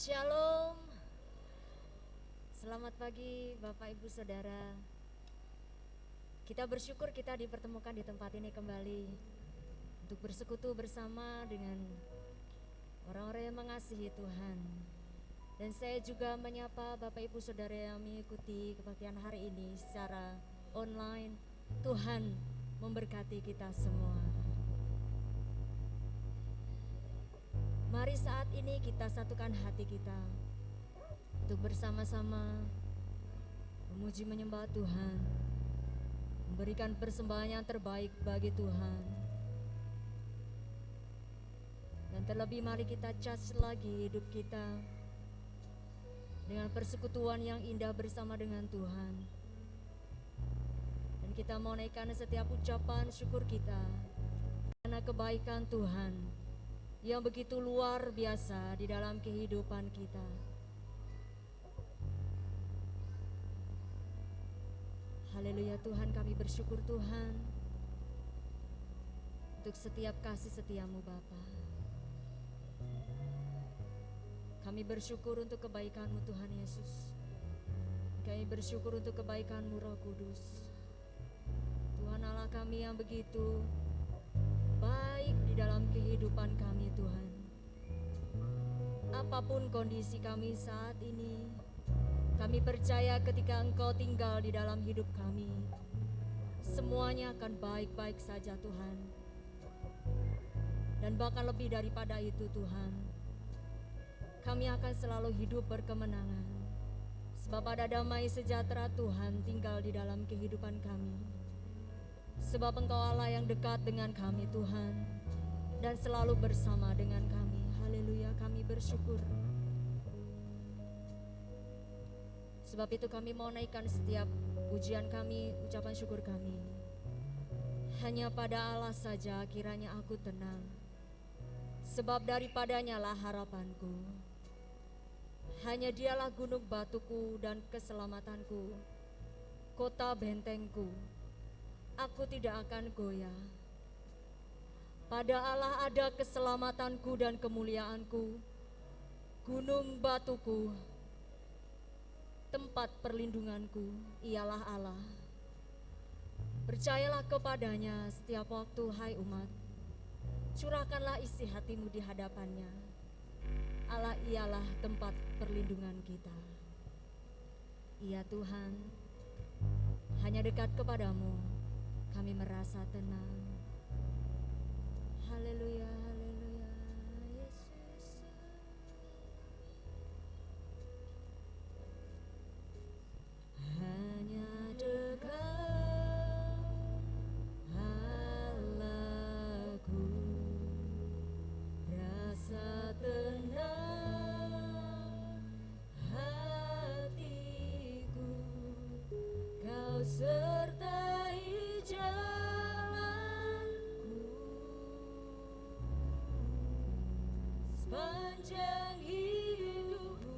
Shalom. Selamat pagi Bapak Ibu Saudara. Kita bersyukur kita dipertemukan di tempat ini kembali untuk bersekutu bersama dengan orang-orang yang mengasihi Tuhan. Dan saya juga menyapa Bapak Ibu Saudara yang mengikuti kebaktian hari ini secara online. Tuhan memberkati kita semua. Mari saat ini kita satukan hati kita untuk bersama-sama memuji menyembah Tuhan, memberikan persembahan yang terbaik bagi Tuhan. Dan terlebih mari kita charge lagi hidup kita dengan persekutuan yang indah bersama dengan Tuhan. Dan kita mau naikkan setiap ucapan syukur kita karena kebaikan Tuhan yang begitu luar biasa di dalam kehidupan kita. Haleluya Tuhan, kami bersyukur Tuhan untuk setiap kasih setiamu Bapa. Kami bersyukur untuk kebaikan-Mu Tuhan Yesus. Kami bersyukur untuk kebaikan-Mu Roh Kudus. Tuhan Allah kami yang begitu baik di dalam kehidupan kami Tuhan. Apapun kondisi kami saat ini, kami percaya ketika Engkau tinggal di dalam hidup kami, semuanya akan baik-baik saja Tuhan. Dan bahkan lebih daripada itu Tuhan, kami akan selalu hidup berkemenangan. Sebab ada damai sejahtera Tuhan tinggal di dalam kehidupan kami. Sebab Engkau Allah yang dekat dengan kami Tuhan, dan selalu bersama dengan kami. Haleluya, kami bersyukur. Sebab itu kami mau naikkan setiap pujian kami, ucapan syukur kami. Hanya pada Allah saja kiranya aku tenang, sebab daripadanya lah harapanku. Hanya Dialah gunung batuku dan keselamatanku, kota bentengku. Aku tidak akan goyah. Pada Allah ada keselamatanku dan kemuliaanku, gunung batuku, tempat perlindunganku, ialah Allah. Percayalah kepadanya setiap waktu, hai umat. Curahkanlah isi hatimu di hadapannya. Allah ialah tempat perlindungan kita. Iya Tuhan, hanya dekat kepadamu kami merasa tenang. Haleluya, haleluya, Yesus. Hanya dekat Allahku, rasa tenang hatiku, Kau sertai jalanku sepanjang hidupku.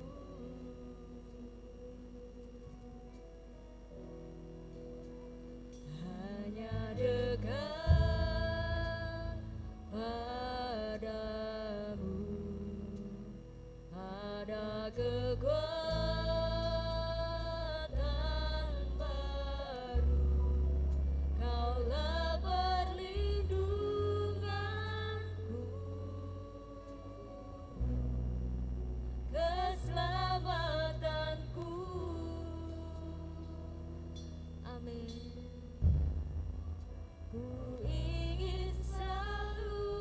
Hanya dekat padamu ada kekuatan baru. Kaulah perlindunganku, keselamatanku. Amin. Ku ingin selalu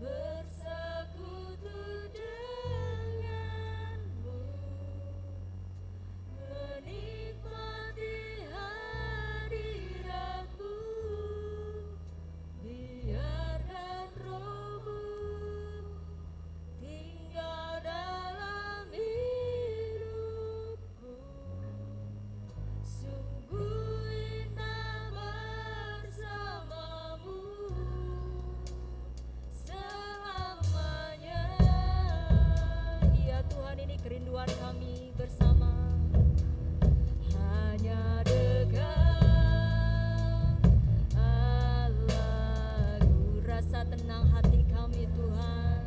bersekutu denganmu, menikmati hadiratmu. Biarkan Roh-Mu tinggal dalam hidupku. Sungguh indah bersamamu selamanya. Ya Tuhan, ini kerinduan kami bersama. Hanya dekat Allahku, rasa tenang hati kami Tuhan.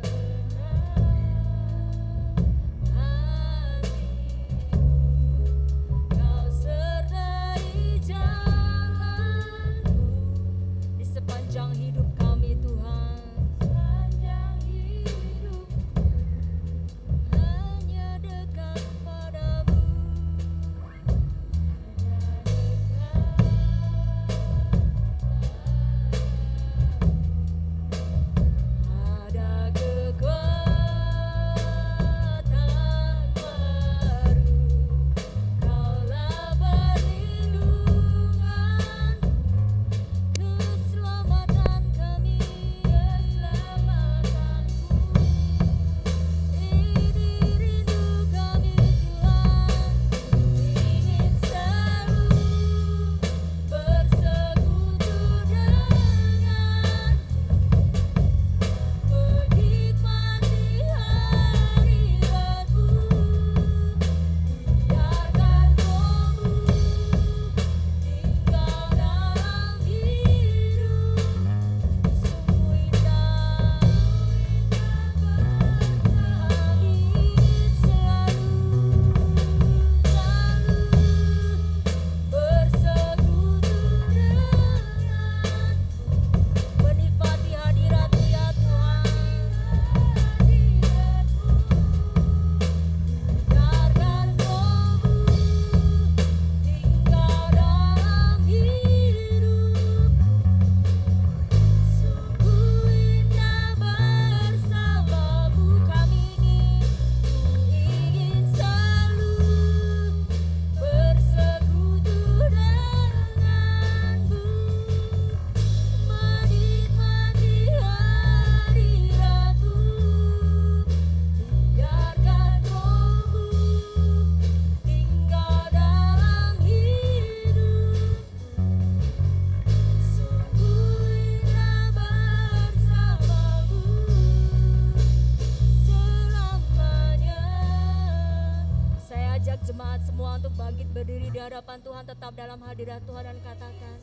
mengajak jemaat semua untuk bangkit berdiri di hadapan Tuhan, tetap dalam hadirat Tuhan dan katakan,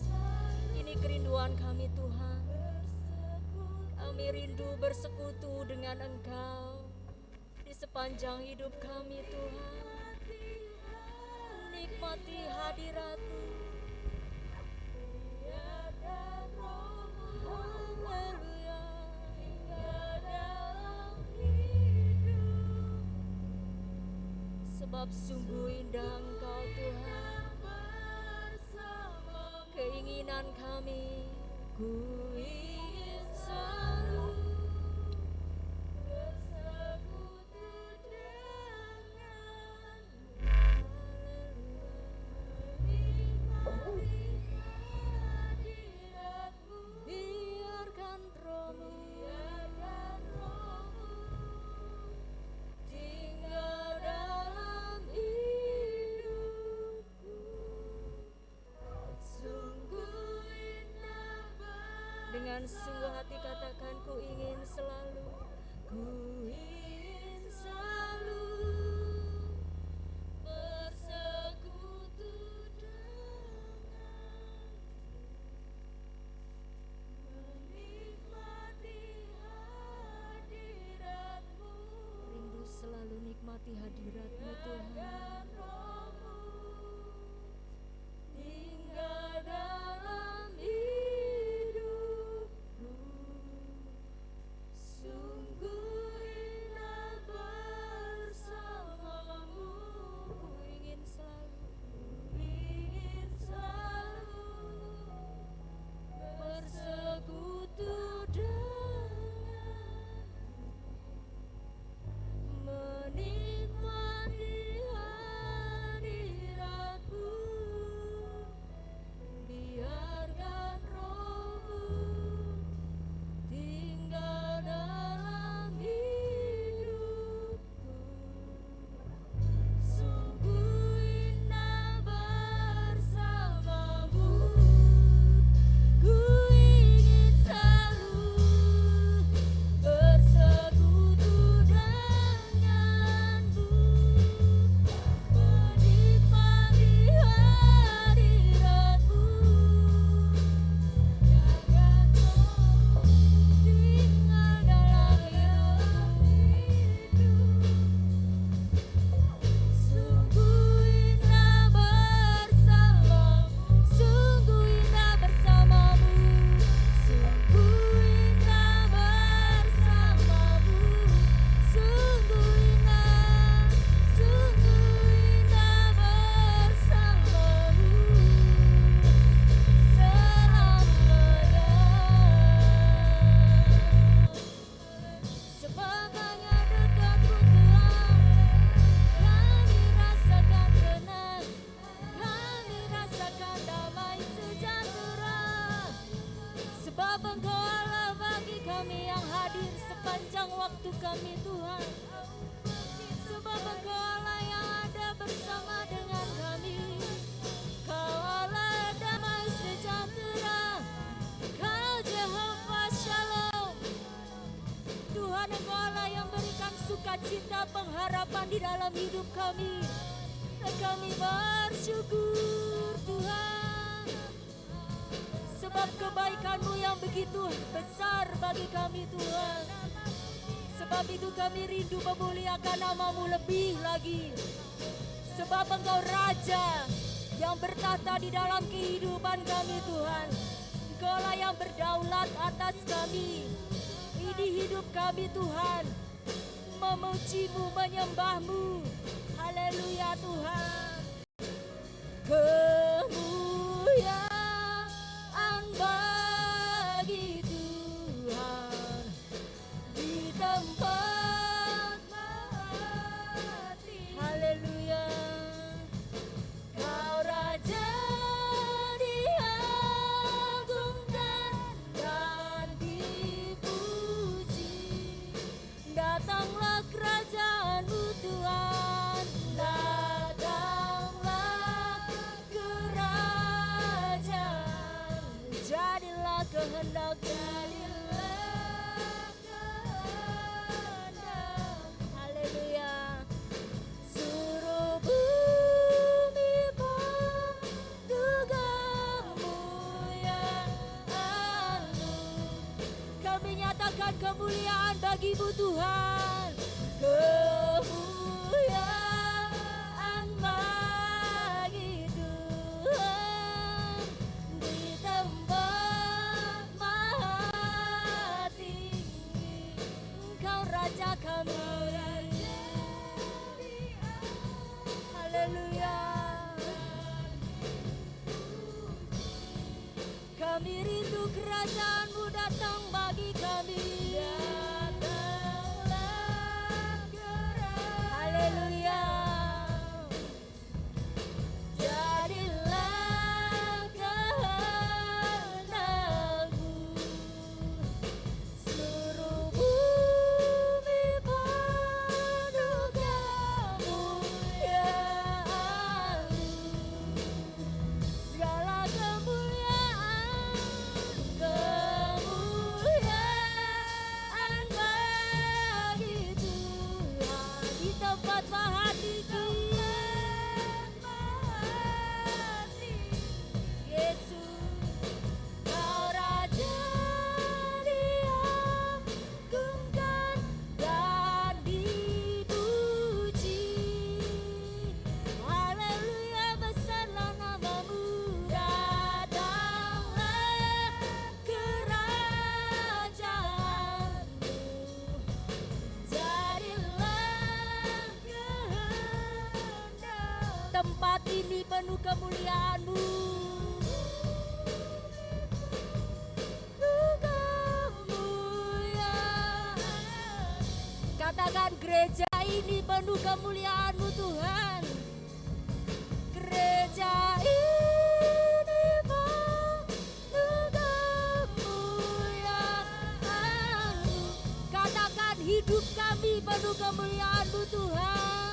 ini kerinduan kami Tuhan. Kami rindu bersekutu dengan Engkau di sepanjang hidup kami Tuhan. Nikmati hadirat-Mu. Haleluya. Sebab sungguh indah Engkau Tuhan. Keinginan kami, ku ingin selalu bersekutu denganmu. Biarkan Roh-Mu tinggal dalam hidupku. Sungguh indah. Dengan sungguh hati katakan, ku ingin selalu, ku ingin selalu bersekutu denganmu. Rindu selalu nikmati hadirat-Mu Tuhan. Tinggal dalam hidupku. Sungguh indah bersamamu. Ku ingin selalu bersekutu menikmati hadirat-Mu. Biarkan Roh-Mu tinggal dalam hidupku. Sungguh indah bersamamu. Ku ingin selalu bersekutu denganmu. Menikmati hadirat-Mu. Biarkan Roh-Mu tinggal dalam hidupku. Sungguh indah bersamamu. Sungguh indah bersamamu. Sungguh indah bersamamu. Sungguh indah. Sungguh indah bersamamu. Selamanya. Sebab hanya dekat-Mu Tuhan, kami rasakan tenang, kami rasakan damai sejahtera. Sebab Engkau Allah bagi kami yang hadir sepanjang waktu kami Tuhan. Sebab Engkau Allah yang ada bersama dengan kami. Kau Allah damai sejahtera. Kau Jehovah Shalom. Tuhan Engkau Allah yang berikan sukacita pengharapan di dalam hidup kami. Dan kami bersyukur Tuhan. Sebab kebaikan-Mu yang begitu besar bagi kami Tuhan. Sebab itu kami rindu memuliakan nama-Mu lebih lagi. Sebab Engkau Raja yang bertata di dalam kehidupan kami Tuhan. Engkau-lah yang berdaulat atas kami. Ini hidup kami Tuhan, memuji-Mu, menyembah-Mu. Haleluya Tuhan. Kemuliaan bagi Tuhan di tempat mati. Haleluya. Kau Raja diagungkan dan dipuji. Datanglah kerajaan-Mu Tuhan. bagimu Tuhan, kemuliaan bagi Tuhan di tempat maha tinggi. Engkau Raja kami, haleluya. Kami rindu kerajaan-Mu datang bagi kami. Haleluya. Jadilah kehendak-Mu, seluruh bumi penuh kemuliaan-Mu. Segala kemuliaan bagi Tuhan di tempat maha tinggi. Yesus, Kau Raja diagungkan dan dipuji. Haleluya, besarlah nama-Mu, datanglah kerajaan-Mu, jadilah kehendak. Tempat ini penuh kemuliaan-Mu, penuh kemuliaan. Katakan, gereja ini penuh kemuliaan-Mu Tuhan. Gereja ini penuh kemuliaan-Mu. Katakan, hidup kami penuh kemuliaan-Mu Tuhan.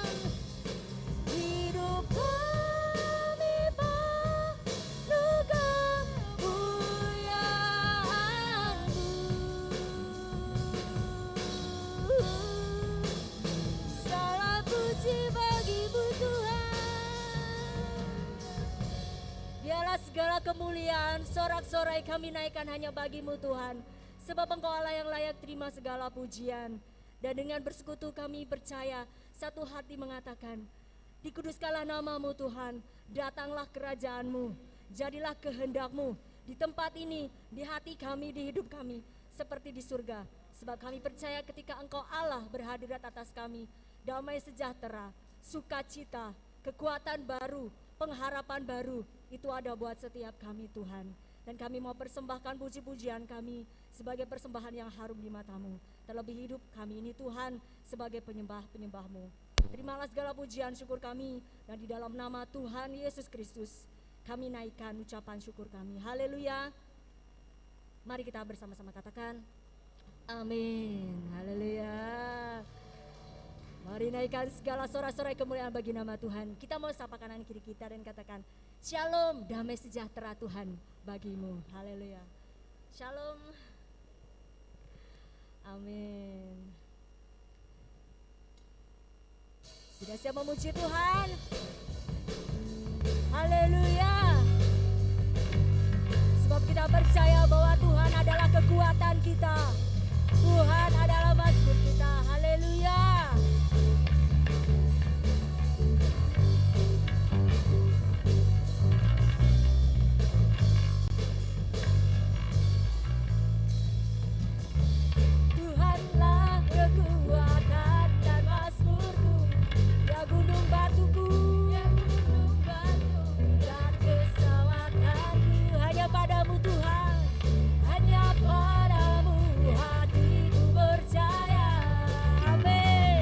Hidup kami penuh kemuliaan-Mu. Segala puji bagi-Mu Tuhan. Biarlah segala kemuliaan, sorak-sorai kami naikkan hanya bagi-Mu Tuhan. Sebab Engkau Allah yang layak terima segala pujian. Dan dengan bersekutu kami percaya, satu hati mengatakan, dikuduskanlah nama-Mu Tuhan, datanglah kerajaan-Mu, jadilah kehendak-Mu di tempat ini, di hati kami, di hidup kami, seperti di surga. Sebab kami percaya ketika Engkau Allah berhadirat atas kami, damai sejahtera, sukacita, kekuatan baru, pengharapan baru, itu ada buat setiap kami Tuhan. Dan kami mau persembahkan puji-pujian kami sebagai persembahan yang harum di mata-Mu. Terlebih hidup kami ini Tuhan sebagai penyembah-penyembah-Mu. Terimalah segala pujian syukur kami, dan di dalam nama Tuhan Yesus Kristus kami naikkan ucapan syukur kami. Haleluya. Mari kita bersama-sama katakan amin. Haleluya. Mari naikkan segala sorak-sorai kemuliaan bagi nama Tuhan. Kita mau sapa kanan kiri kita dan katakan shalom, damai sejahtera Tuhan bagimu. Haleluya. Shalom. Amin. Sudah siap memuji Tuhan? Haleluya. Sebab kita percaya bahwa Tuhan adalah kekuatan kita. Tuhan adalah mazmur kita. Haleluya. Tuhanlah kekuatan dan mazmurku, ya gunung batuku, dan keselamatanku. Hanya padamu Tuhan, hanya padamu hatiku percaya. Amin.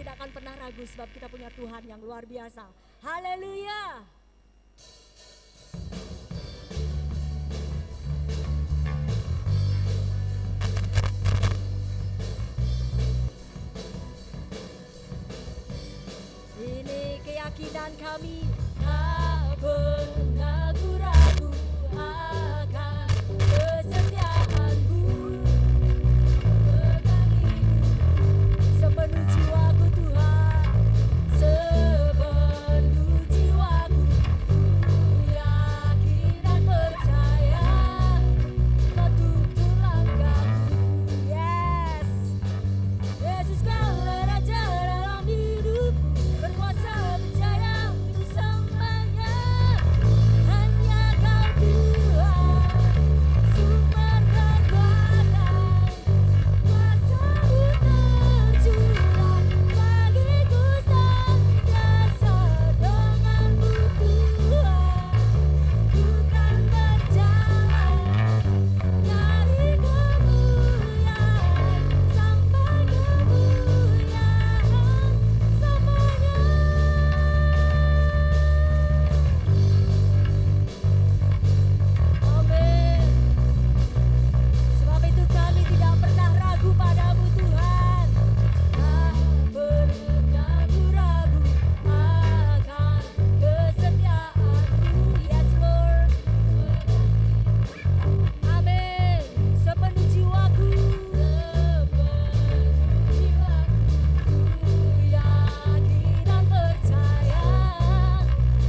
tidak akan pernah ragu sebab kita punya Tuhan yang luar biasa. Haleluya. Ini keyakinan kami, tak pernah ku ragu akan kesetiaan-Mu. Sepenuh jiwaku Tuhan, sepenuh jiwaku, ku yakin dan percaya Kau tuntun langkahku. Yes, Yesus Kaulah Raja dalam hidupku, berkuasa berjaya untuk semuanya. Hanya Kau Tuhan, sumber kekuatan, kuasa-Mu tercurah bagiku senantiasa. Denganmu Tuhan, ku kan berjalan dari kemuliaan sampai kemuliaan selamanya. Amin. Sebab itu kami tidak pernah ragu padamu Tuhan. Tak pernah ku ragu akan kesetiaan-Mu. Yes Lord. Amin. Sepenuh jiwaku, ku yakin dan percaya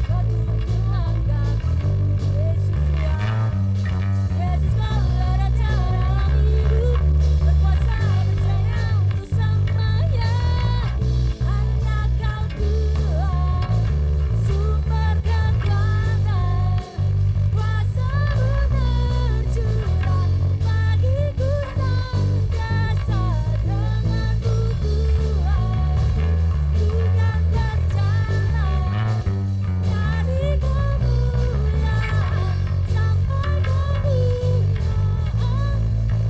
Kau tuntun langkahku. Yesus Tuhan, Yesus Kaulah Raja dalam hidup, berkuasa berjaya untuk selamanya. Hanya Kau Tuhan, sumber kekuatan, kuasa-Mu tercurah bagiku senantiasa. Denganmu Tuhan, ku kan berjalan dari kemuliaan sampai kemuliaan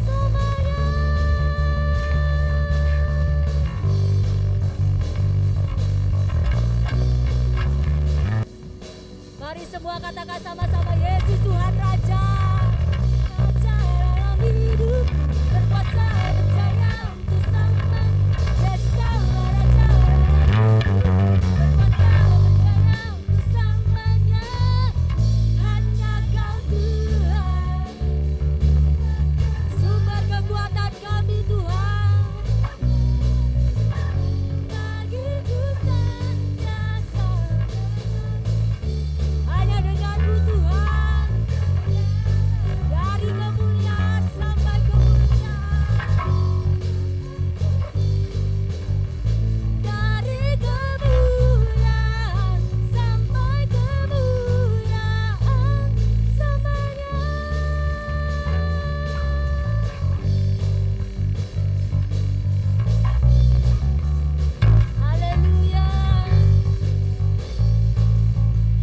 selamanya. Mari semua katakan sama-sama, Yesus Tuhan Raja, Raja dalam hidup, berkuasa berjaya untuk selamanya. Yesus Kaulah Raja dalam hidup, berkuasa berjaya untuk selamanya. Hanya Kau Tuhan, sumber kekuatan kami Tuhan, bagiku senantiasa. Hanya denganmu Tuhan, dari kemuliaan sampai kemuliaan, dari kemuliaan sampai kemuliaan selamanya. Haleluya.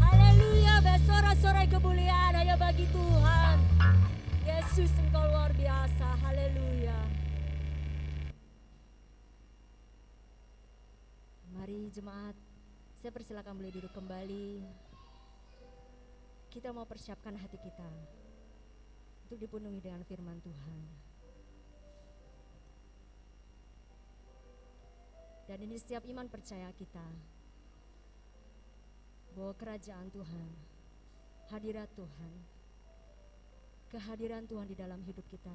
Haleluya, bersorak-sorai kemuliaan hanya bagi Tuhan. Yesus Engkau luar biasa. Haleluya. Mari jemaat, saya persilakan boleh duduk kembali. Kita mau persiapkan hati kita untuk dipenuhi dengan firman Tuhan. Dan ini setiap iman percaya kita bahwa kerajaan Tuhan, hadirat Tuhan, kehadiran Tuhan di dalam hidup kita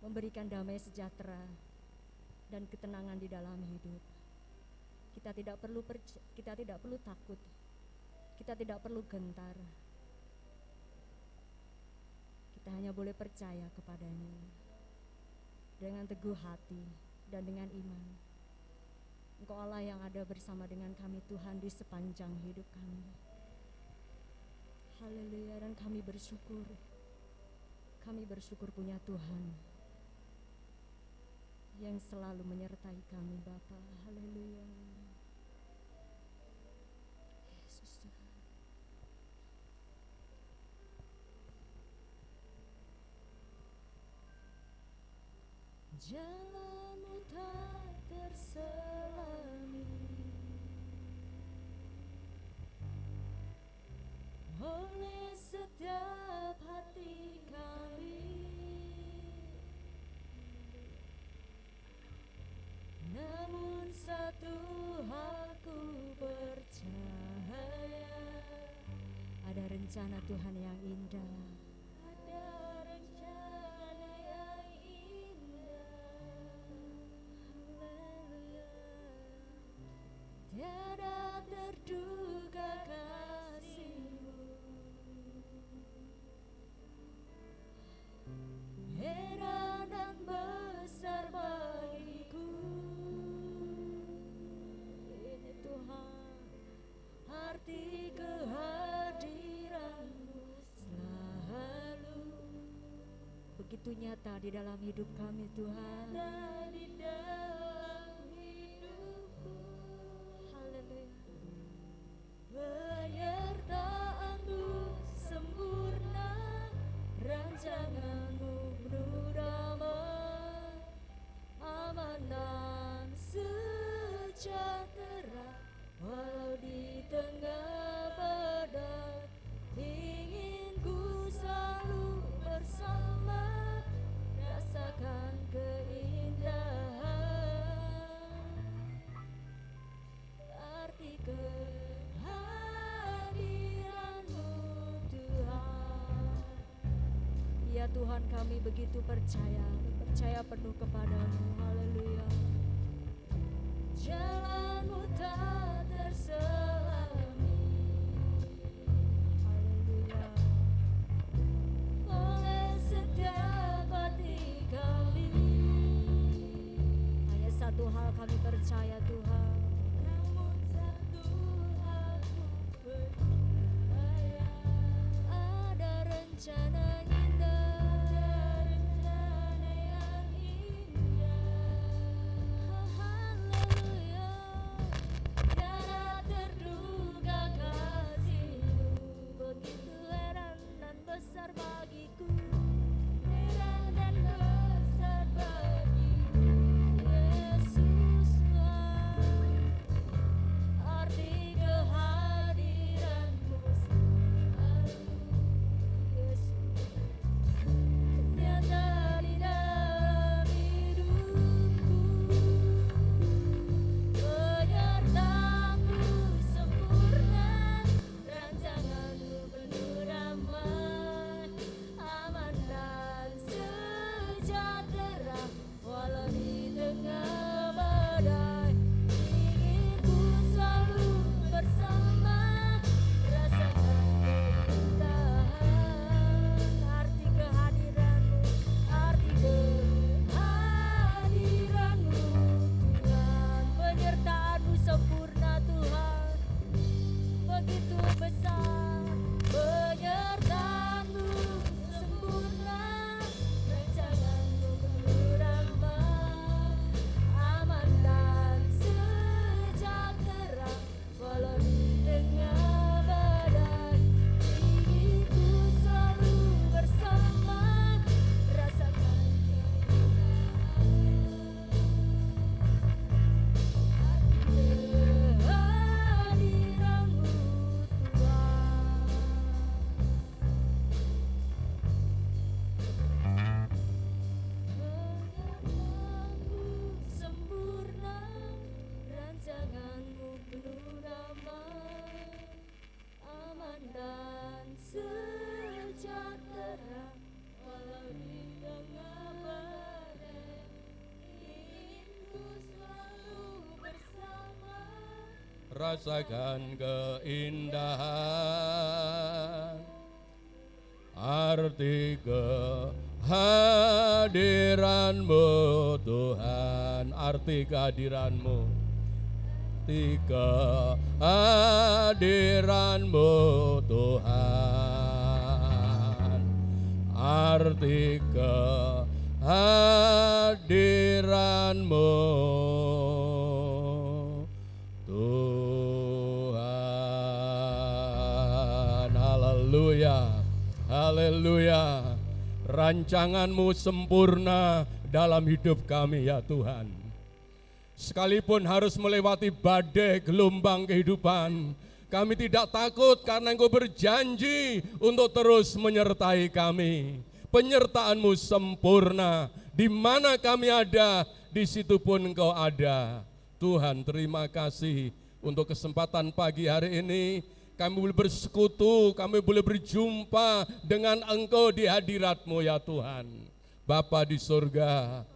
memberikan damai sejahtera dan ketenangan di dalam hidup. Kita tidak perlu takut, kita tidak perlu gentar. Kita hanya boleh percaya kepadanya dengan teguh hati dan dengan iman. Engkau Allah yang ada bersama dengan kami Tuhan di sepanjang hidup kami. Haleluya, dan kami bersyukur. Kami bersyukur punya Tuhan yang selalu menyertai kami Bapa. Haleluya. Yesus Tuhan. Jalanmu tak tersela. Ada rencana Tuhan yang indah. Ada rencana yang indah. Haleluya. Tiada terduga kasih-Mu, heran dan besar bagiku. Ini Tuhan, arti kehadiran-Mu selalu Begitu nyata di dalam hidup kami Tuhan. ada di dalam hidupku. Haleluya. Penyertaan-Mu sempurna, rancangan-Mu penuh damai, aman dan sejahtera walau di tengah badai. Ingin ku selalu bersama, rasakan keindahan, arti kehadiran-Mu Tuhan. Ya Tuhan, kami begitu percaya penuh kepadamu. Haleluya. Jalan-Mu tak terselami, Haleluya. oleh setiap hati kami. Hanya satu hal kami percaya Tuhan. Namun satu aku percaya, ada rencana indah, rencana yang indah. Haleluya. Tiada terduga kasih-Mu, begitu heran dan besar bagiku. Heran dan besar bagiku, Yesus Tuhan. Arti kehadiran-Mu selalu, Yesus, nyata di dalam hidupku. Penyertaan-Mu sempurna, rancangan-Mu penuh damai, aman dan sejahtera walau di tengah badai. Ingin ku selalu bersama, rasakan keindahan, arti kehadiran-Mu, arti kehadiran-Mu Tuhan. Penyertaan-Mu sempurna Tuhan, begitu besar. Penyertaan-Mu sempurna, rancangan-Mu penuh damai, aman dan sejahtera walau di tengah badai. Ingin ku selalu bersama, rasakan kehadiran-Mu Tuhan. Penyertaan-Mu sempurna, rancangan-Mu penuh damai, aman dan sejahtera walau di tengah badai. Ingin ku selalu bersama, Rasakan keindahan, arti kehadiran-Mu Tuhan, arti kehadiran-Mu, arti kehadiran-Mu Tuhan, arti kehadiran-Mu Tuhan. Haleluya, haleluya. Rancangan-Mu sempurna dalam hidup kami ya Tuhan. Sekalipun harus melewati badai gelombang kehidupan, kami tidak takut karena Engkau berjanji untuk terus menyertai kami. Penyertaan-Mu sempurna, di mana kami ada, di situ pun Engkau ada. Tuhan, terima kasih untuk kesempatan pagi hari ini kami boleh bersekutu, kami boleh berjumpa dengan Engkau di hadirat-Mu ya Tuhan. Bapa di surga,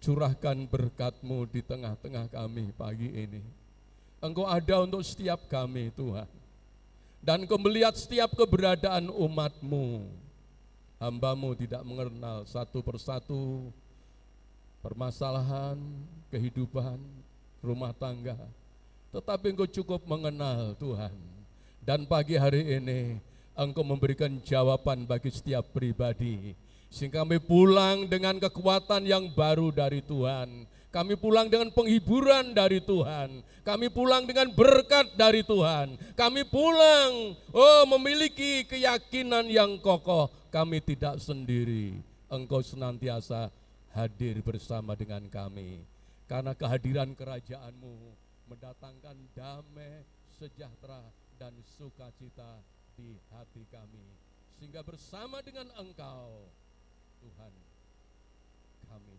curahkan berkat-Mu di tengah-tengah kami pagi ini. Engkau ada untuk setiap kami Tuhan. Dan Engkau melihat setiap keberadaan umat-Mu. Hamba-Mu tidak mengenal satu persatu permasalahan, kehidupan, rumah tangga. Tetapi Engkau cukup mengenal Tuhan. Dan pagi hari ini Engkau memberikan jawaban bagi setiap pribadi. Sehingga kami pulang dengan kekuatan yang baru dari Tuhan. Kami pulang dengan penghiburan dari Tuhan. Kami pulang dengan berkat dari Tuhan. Kami pulang memiliki keyakinan yang kokoh. Kami tidak sendiri. Engkau senantiasa hadir bersama dengan kami. Karena kehadiran kerajaan-Mu mendatangkan damai, sejahtera, dan sukacita di hati kami. Sehingga bersama dengan Engkau, Tuhan, kami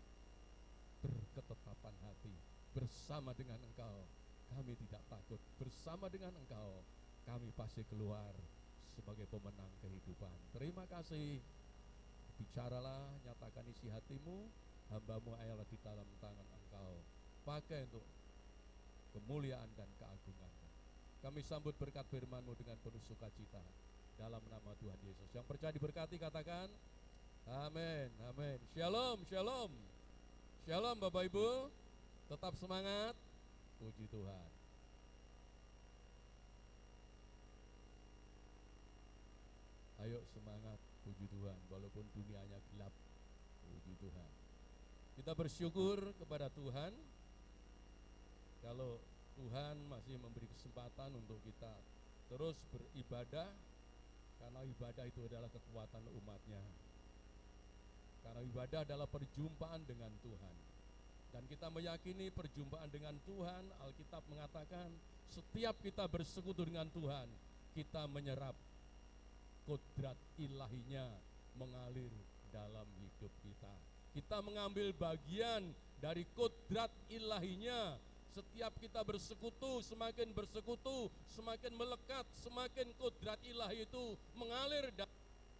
berketetapan hati. Bersama dengan Engkau, kami tidak takut. Bersama dengan Engkau, kami pasti keluar sebagai pemenang kehidupan. Terima kasih. Bicaralah, nyatakan isi hati-Mu. Hamba-Mu ayalah di dalam tangan Engkau. Pakai untuk kemuliaan dan keagungan-Mu. Kami sambut berkat firman-Mu dengan penuh sukacita. Dalam nama Tuhan Yesus. Yang percaya diberkati katakan, amin, amin. Shalom, shalom. Shalom Bapak Ibu. Tetap semangat. Puji Tuhan. Ayo semangat, puji Tuhan. Walaupun dunianya gelap, puji Tuhan. Kita bersyukur kepada Tuhan. Kalau Tuhan masih memberi kesempatan untuk kita terus beribadah, karena ibadah itu adalah kekuatan umatnya. Karena ibadah adalah perjumpaan dengan Tuhan. Dan kita meyakini perjumpaan dengan Tuhan, Alkitab mengatakan setiap kita bersekutu dengan Tuhan, kita menyerap kodrat ilahinya mengalir dalam hidup kita. Kita mengambil bagian dari kodrat ilahinya. Setiap kita bersekutu, semakin melekat, semakin kodrat ilahi itu mengalir dan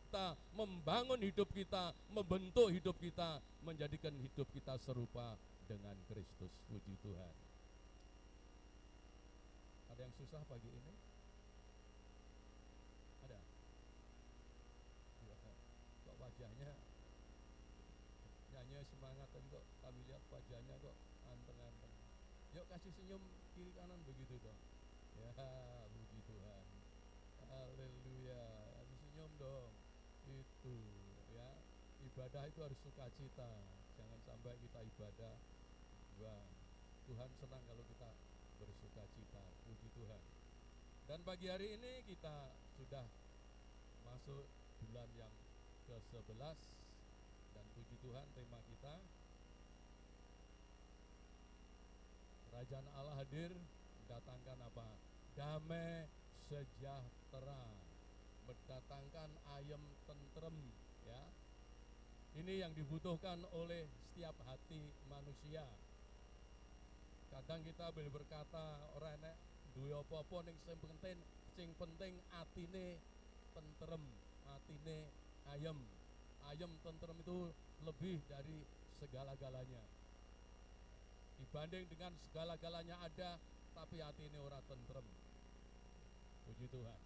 kita membangun hidup kita, membentuk hidup kita, menjadikan hidup kita serupa dengan Kristus. Puji Tuhan. Ada yang susah pagi ini? Ada? Kok wajahnya nyanyi semangat, tapi kok kami lihat wajahnya kok anteng-anteng. Yuk kasih senyum kiri kanan begitu dong. Ya, puji Tuhan. Haleluya. Kasih senyum dong. Itu ya. Ibadah itu harus sukacita. Jangan sampai kita ibadah. Wah, Tuhan senang kalau kita bersukacita. Puji Tuhan. Dan pagi hari ini kita sudah masuk bulan yang ke-11. Dan puji Tuhan, tema kita Kerajaan Allah hadir, mendatangkan apa? Damai sejahtera, mendatangkan ayem tentrem, ya. Ini yang dibutuhkan oleh setiap hati manusia. Kadang kita boleh berkata ora enek duwe apa-apa ning sing penting atine tentrem, atine ayem. Ayem tentrem itu lebih dari segala-galanya. Dibanding dengan segala-galanya ada, tapi hati ini ora tentrem. Puji Tuhan.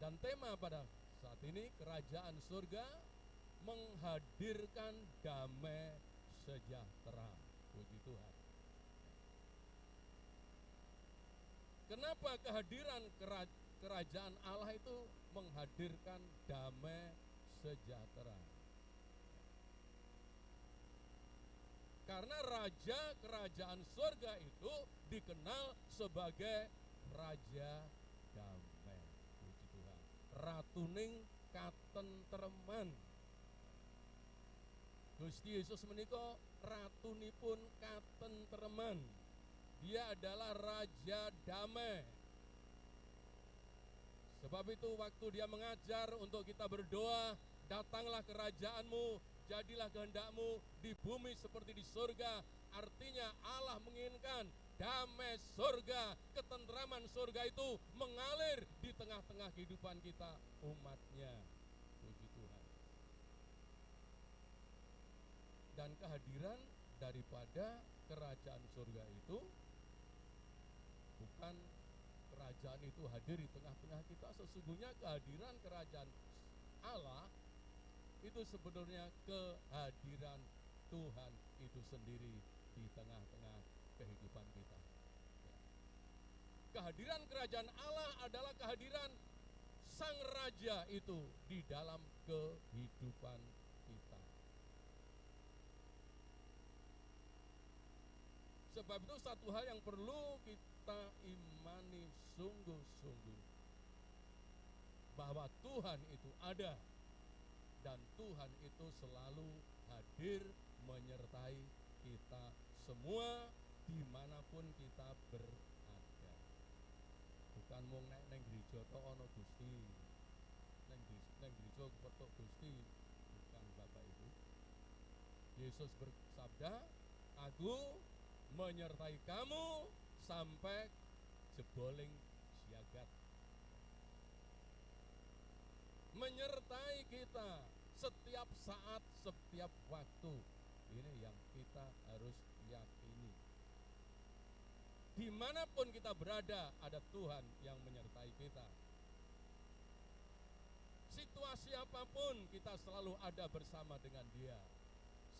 Dan tema pada saat ini, kerajaan surga menghadirkan damai sejahtera. Puji Tuhan. Kenapa kehadiran kerajaan Allah itu menghadirkan damai sejahtera? Karena raja kerajaan surga itu dikenal sebagai raja damai. Puji Tuhan. Ratuning katentreman. Gusti Yesus menika ratunipun katentreman. Dia adalah raja damai. Sebab itu waktu dia mengajar untuk kita berdoa, datanglah kerajaanmu, jadilah kehendakmu di bumi seperti di surga. Artinya Allah menginginkan damai surga, ketentraman surga itu mengalir di tengah-tengah kehidupan kita umatnya. Puji Tuhan. Dan kehadiran daripada kerajaan surga itu bukan kerajaan itu hadir di tengah-tengah kita. Sesungguhnya kehadiran kerajaan Allah itu sebenarnya kehadiran Tuhan itu sendiri di tengah-tengah kehidupan kita. Kehadiran kerajaan Allah adalah kehadiran Sang Raja itu di dalam kehidupan kita. Sebab itu satu hal yang perlu kita imani sungguh-sungguh, bahwa Tuhan itu ada dan Tuhan itu selalu hadir menyertai kita semua dimanapun kita berada. Bukan mung nek neng gereja tok ana Gusti, neng gereja kepetuk Gusti, bukan Bapak Ibu. Yesus bersabda, "Aku menyertai kamu sampai jeboling jagat." Menyertai kita setiap saat, setiap waktu. Ini yang kita harus yakini. Dimanapun kita berada, ada Tuhan yang menyertai kita. Situasi apapun, kita selalu ada bersama dengan Dia.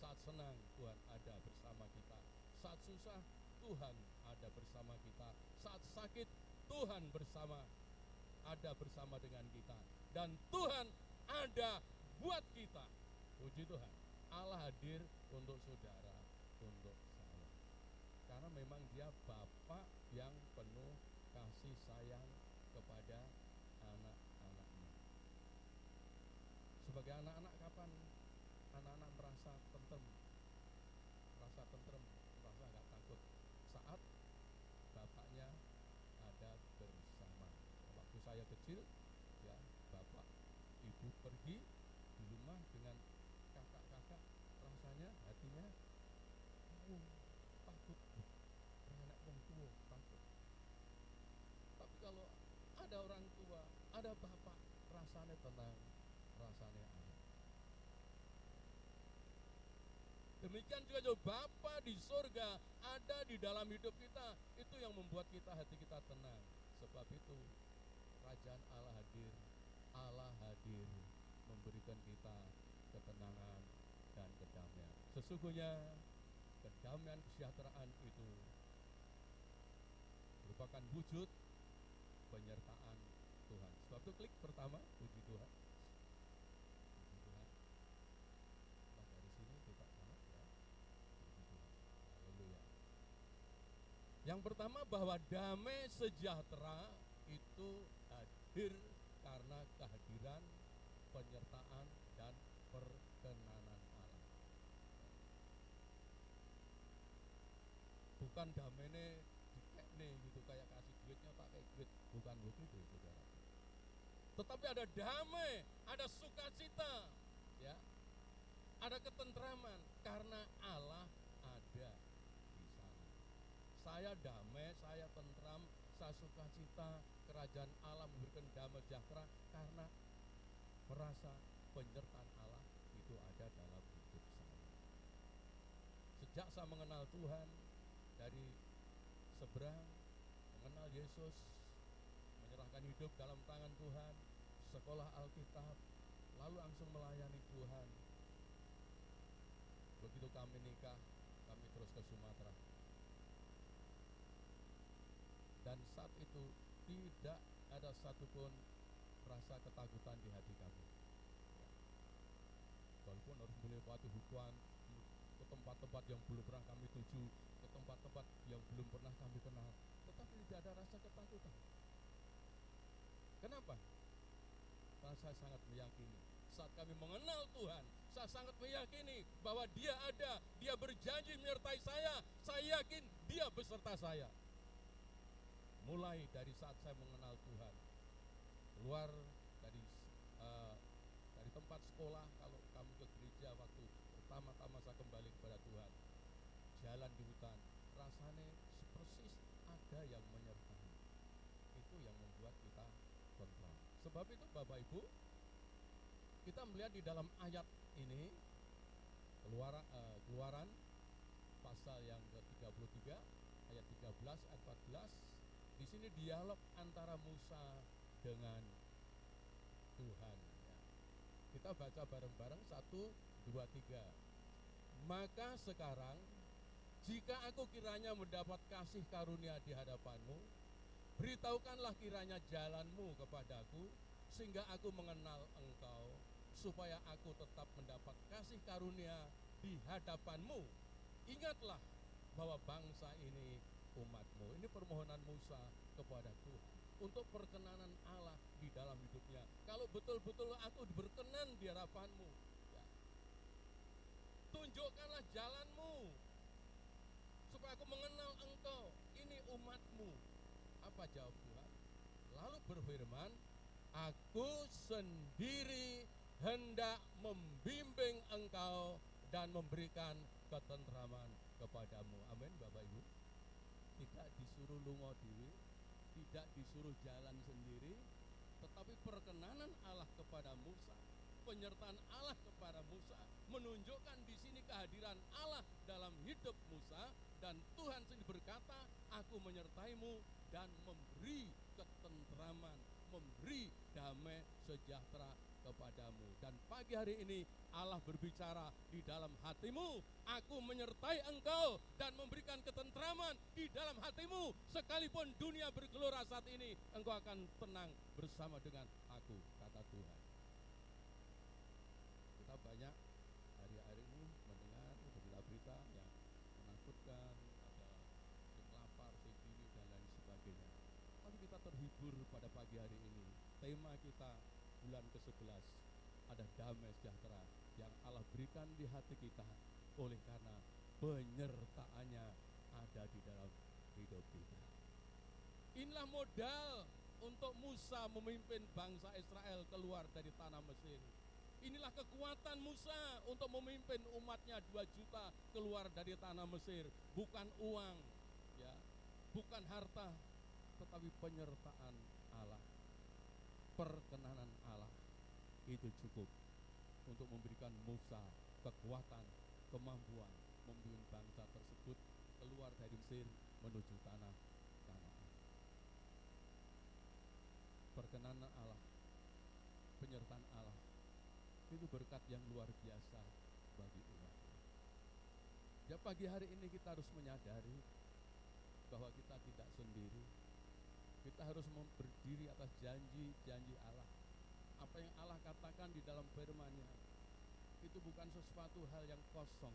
Saat senang, Tuhan ada bersama kita. Saat susah, Tuhan ada bersama kita. Saat sakit, Tuhan ada bersama dengan kita. Dan Tuhan ada buat kita. Puji Tuhan. Allah hadir untuk saudara, untuk saya. Karena memang Dia Bapa yang penuh kasih sayang kepada anak-anaknya. Sebagai anak-anak, kapan anak-anak merasa tentrem, merasa gak takut? Saat bapaknya ada bersama. Waktu saya kecil, ya, bapak ibu pergi di rumah dengan kakak-kakak, rasanya hatinya takut, anak wong tua takut. Tapi kalau ada orang tua, ada bapak, rasanya tenang, rasanya aman. Demikian juga Bapa di surga ada di dalam hidup kita. Itu yang membuat hati kita tenang. Sebab itu kerajaan Allah hadir memberikan kita ketenangan dan kedamaian. Sesungguhnya kedamaian kesejahteraan itu merupakan wujud penyertaan Tuhan. Sebab itu klik pertama, puji Tuhan. Puji Tuhan. Nah, dari sini kita tahu, ya. Puji Tuhan. Haleluya. Yang pertama, bahwa damai sejahtera itu hadir karena kehadiran, penyertaan, dan perkenanan Allah. Bukan damai ini dikekne gitu, kayak kasih duitnya tak kayak duit. Bukan begitu, saudara. Tetapi ada damai, ada sukacita, ya, ada ketentraman karena Allah ada di sana. Saya damai, saya tentram, saya sukacita. Kerajaan Allah memberikan damai sejahtera karena merasa penyertaan Allah itu ada dalam hidup saya. Sejak saya mengenal Tuhan, dari seberang, mengenal Yesus, menyerahkan hidup dalam tangan Tuhan, sekolah Alkitab, lalu langsung melayani Tuhan. Begitu kami nikah, kami terus ke Sumatera. Dan saat itu tidak ada satupun rasa ketakutan di hati kami. Walaupun harus melewati hukuman, ke tempat-tempat yang belum pernah kami tuju, ke tempat-tempat yang belum pernah kami kenal, tetapi tidak ada rasa ketakutan. Kenapa? Karena saya sangat meyakini, saat kami mengenal Tuhan, saya sangat meyakini bahwa Dia ada, Dia berjanji menyertai saya yakin Dia beserta saya. Mulai dari saat saya mengenal Tuhan, keluar dari tempat sekolah, kalau kami ke gereja waktu pertama-tama saya kembali kepada Tuhan, jalan di hutan, rasanya persis yang menyertai. Itu yang membuat kita tentram. Sebab itu Bapak Ibu, kita melihat di dalam ayat ini Keluaran pasal yang ke-33 ayat 13 ayat 14. Di sini dialog antara Musa dengan Tuhan. Ya. Kita baca bareng-bareng 1, 2, 3. Maka sekarang jika aku kiranya mendapat kasih karunia di hadapanmu, beritahukanlah kiranya jalanmu kepadaku, sehingga aku mengenal engkau, supaya aku tetap mendapat kasih karunia di hadapanmu. Ingatlah bahwa bangsa ini umatmu. Ini permohonan Musa kepada Tuhan untuk perkenanan Allah di dalam hidupnya. Kalau betul-betul aku berkenan di hadapanmu, ya, tunjukkanlah jalanmu, supaya aku mengenal engkau. Ini umatmu. Apa jawab Tuhan? Lalu berfirman, aku sendiri hendak membimbing engkau dan memberikan ketentraman kepadamu. Amin Bapak Ibu. Tidak disuruh lungo diri, tidak disuruh jalan sendiri, tetapi perkenanan Allah kepada Musa, penyertaan Allah kepada Musa, menunjukkan di sini kehadiran Allah dalam hidup Musa, dan Tuhan sendiri berkata, aku menyertaimu dan memberi ketentraman, memberi damai sejahtera kepadamu. Dan pagi hari ini Allah berbicara di dalam hatimu, aku menyertai engkau dan memberikan ketentraman di dalam hatimu. Sekalipun dunia bergelora saat ini, engkau akan tenang bersama dengan aku, kata Tuhan. Kita banyak hari-hari ini mendengar berita-berita yang menakutkan, ada yang lapar, yang ini dan lain sebagainya. Lalu kita terhibur pada pagi hari ini. Tema kita bulan ke-11 ada damai sejahtera yang Allah berikan di hati kita oleh karena penyertaannya ada di dalam hidup kita. Inilah modal untuk Musa memimpin bangsa Israel keluar dari tanah Mesir. Inilah kekuatan Musa untuk memimpin umatnya 2 juta keluar dari tanah Mesir. Bukan uang, ya, bukan harta, tetapi penyertaan Allah, perkenanan Allah. Itu cukup untuk memberikan Musa kekuatan, kemampuan memimpin bangsa tersebut keluar dari Mesir menuju tanah Kanaan. Perkenanan Allah, penyertaan Allah, itu berkat yang luar biasa bagi umat. Ya, pagi hari ini kita harus menyadari bahwa kita tidak sendiri. Kita harus berdiri atas janji-janji Allah. Apa yang Allah katakan di dalam firman-Nya itu bukan sesuatu hal yang kosong.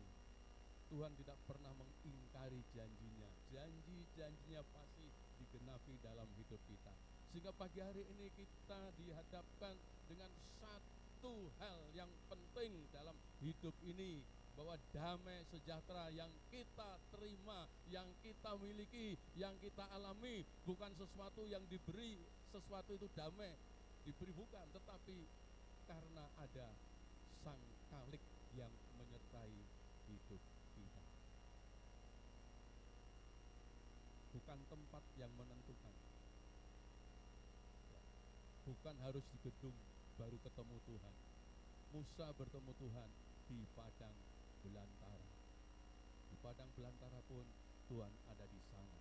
Tuhan tidak pernah mengingkari janjinya. Janji-janjinya pasti digenapi dalam hidup kita. Sehingga pagi hari ini kita dihadapkan dengan satu hal yang penting dalam hidup ini, bahwa damai sejahtera yang kita terima, yang kita miliki, yang kita alami, bukan sesuatu yang diberi. Sesuatu itu damai diberi bukan, tetapi karena ada Sang Khalik yang menyertai hidup kita. Bukan tempat yang menentukan, bukan harus di gedung baru ketemu Tuhan. Musa bertemu Tuhan di padang belantara. Di padang belantara pun Tuhan ada di sana.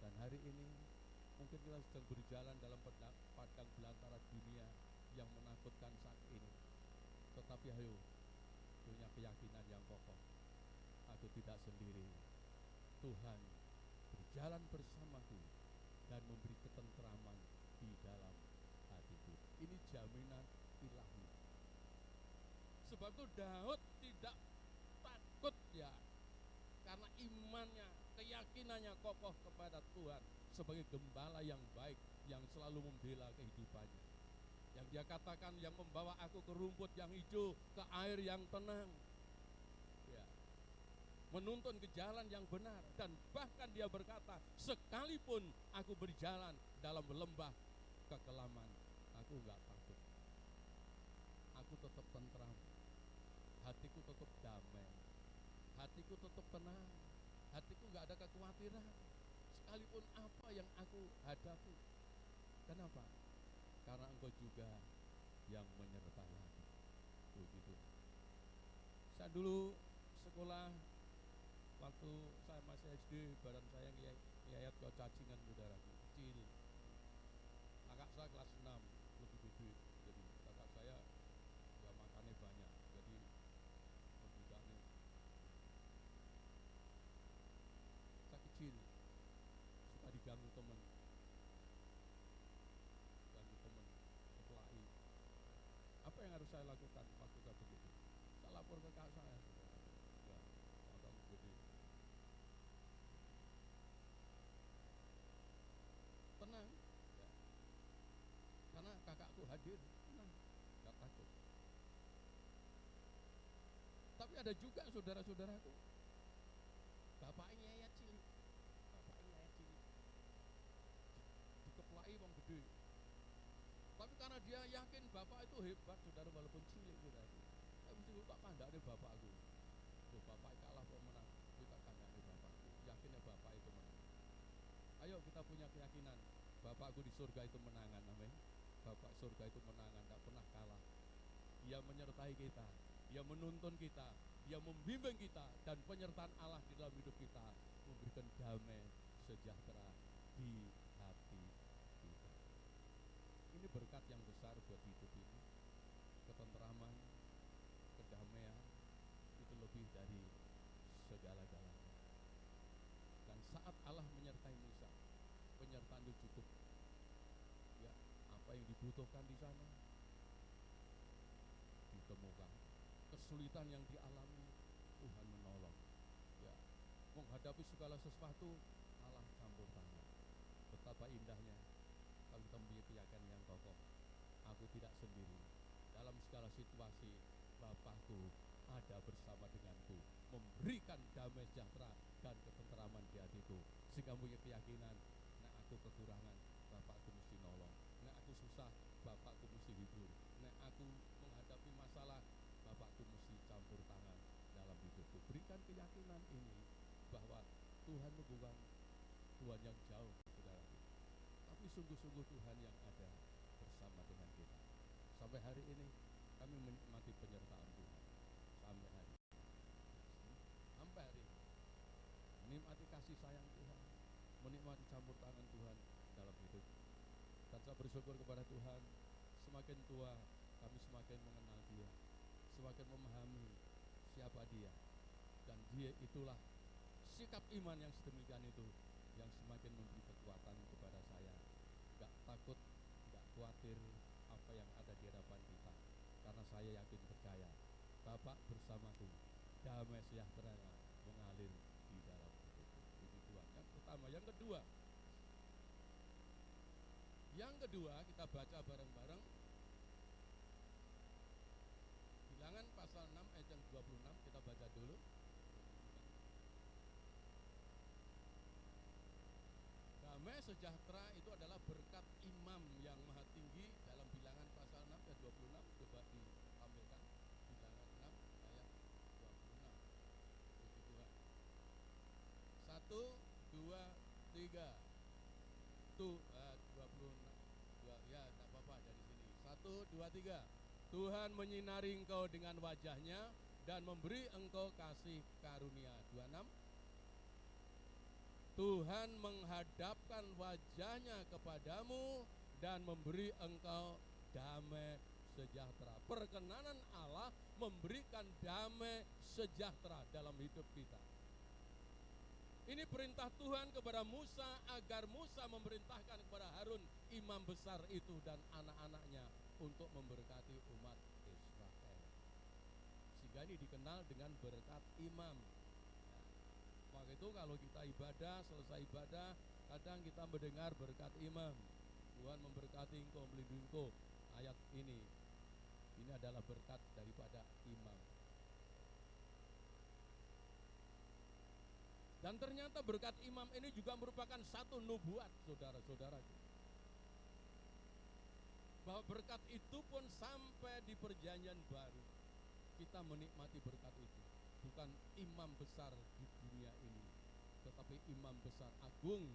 Dan hari ini mungkin kita sedang berjalan dalam padang belantara dunia yang menakutkan saat ini. Tetapi ayo punya keyakinan yang kokoh. Aku tidak sendiri. Tuhan berjalan bersamaku dan memberi ketentraman di dalam hatiku. Ini jaminan ilahi. Sebab itu Daud tidak takut, ya, karena imannya, keyakinannya kokoh kepada Tuhan sebagai gembala yang baik yang selalu membela kehidupannya. Yang dia katakan, yang membawa aku ke rumput yang hijau, ke air yang tenang, ya, menuntun ke jalan yang benar. Dan bahkan dia berkata, sekalipun aku berjalan dalam lembah kekelaman, aku enggak takut. Aku tetap tentram, hatiku tetap damai, hatiku tetap tenang, hatiku enggak ada kekhawatiran. sekalipun apa yang aku hadapi. Kenapa? Karena Engkau juga yang menyertai aku. Begitu. Saya dulu sekolah waktu saya masih SD, badan saya ngiyayat ke cacingan, saudaraku, kecil. Kakak saya kelas 6, lebih gede. Jadi kakak saya ya makannya banyak. Jadi pembukanya saya kecil, suka diganggu teman, kepelai. Apa yang harus saya lakukan waktu saya begitu? Saya lapor ke kakak saya, ya, kakakku gede. Tenang, ya. Karena kakakku hadir, tenang, gak takut. Tapi ada juga saudara-saudaraku, bapaknya nyayat cilik, dikeplai wong gede. Tapi karena dia yakin bapak itu hebat, saudara, walaupun cilik, saudara. Saya mesti lupa kandangnya bapakku. Tuh, bapak kalah kok menang, kita kandangnya bapakku. Yakinnya bapak itu menang. Ayo kita punya keyakinan, bapakku di surga itu menangan, amin. Bapak surga itu menangan, tak pernah kalah. Dia menyertai kita, dia menuntun kita, dia membimbing kita, dan penyertaan Allah di dalam hidup kita memberikan damai sejahtera di hati kita. Ini berkat yang besar buat hidup ini. Ketenteraman, kedamaian itu lebih dari segala-galanya. Dan saat Allah menyertai Musa, penyertaan itu cukup. Ya, apa yang dibutuhkan di sana ditemukan. Kesulitan yang dialami, Tuhan menolong. Ya, menghadapi segala sesuatu, Allah campur tangan. Betapa indahnya kalau kita mempunyai keyakinan yang kokoh. Aku tidak sendiri. Dalam segala situasi, Bapakku ada bersama denganku, memberikan damai sejahtera dan ketenteraman di hatiku. Sehingga punya keyakinan, nek aku kekurangan, Bapakku mesti nolong. Nek aku susah, Bapakku mesti hibur. Nek aku menghadapi masalah, Bapakku mesti campur tangan dalam hidupku. Berikan keyakinan ini bahwa Tuhan bukan Tuhan yang jauh, saudara, tapi sungguh-sungguh Tuhan yang ada bersama dengan kita. Sampai hari ini kami menikmati penyertaan Tuhan. Sampai hari ini menikmati kasih sayang Tuhan, menikmati campur tangan Tuhan dalam hidup. Dan saya bersyukur kepada Tuhan, semakin tua kami semakin mengenal Dia, semakin memahami siapa Dia. Dan Dia itulah sikap iman yang sedemikian itu yang semakin memberi kekuatan kepada saya. Gak takut, gak khawatir apa yang ada di hadapan kita, karena saya yakin percaya Bapak bersamaku, damai sejahtera mengalir di dalam hidupku. Puji Tuhan. Yang pertama. Yang kedua kita baca bareng-bareng Bilangan pasal 6 ayat yang 26. Kita baca dulu. Damai sejahtera itu adalah berkat imam yang maha tinggi dalam Bilangan pasal 6 ayat 26. Coba ditampilkan Bilangan 6 ayat 26. Puji Tuhan. 1, 2, 3. Tuh 26. Ya, enggak apa-apa dari sini. 1, 2, 3. Tuhan menyinari engkau dengan wajahnya dan memberi engkau kasih karunia. 26. Tuhan menghadapkan wajahnya kepadamu dan memberi engkau damai sejahtera. Perkenanan Allah memberikan damai sejahtera dalam hidup kita. Ini perintah Tuhan kepada Musa agar Musa memerintahkan kepada Harun, imam besar itu dan anak-anaknya untuk memberkati umat Israel. Sehingga ini dikenal dengan berkat imam. Maka itu kalau kita ibadah, selesai ibadah, kadang kita mendengar berkat imam. Tuhan memberkati engkau, melindungi engkau. Ayat ini adalah berkat daripada imam. Dan ternyata berkat imam ini juga merupakan satu nubuat, saudara-saudara. Bahwa berkat itu pun sampai di perjanjian baru kita menikmati berkat itu. Bukan imam besar di dunia ini, tetapi imam besar agung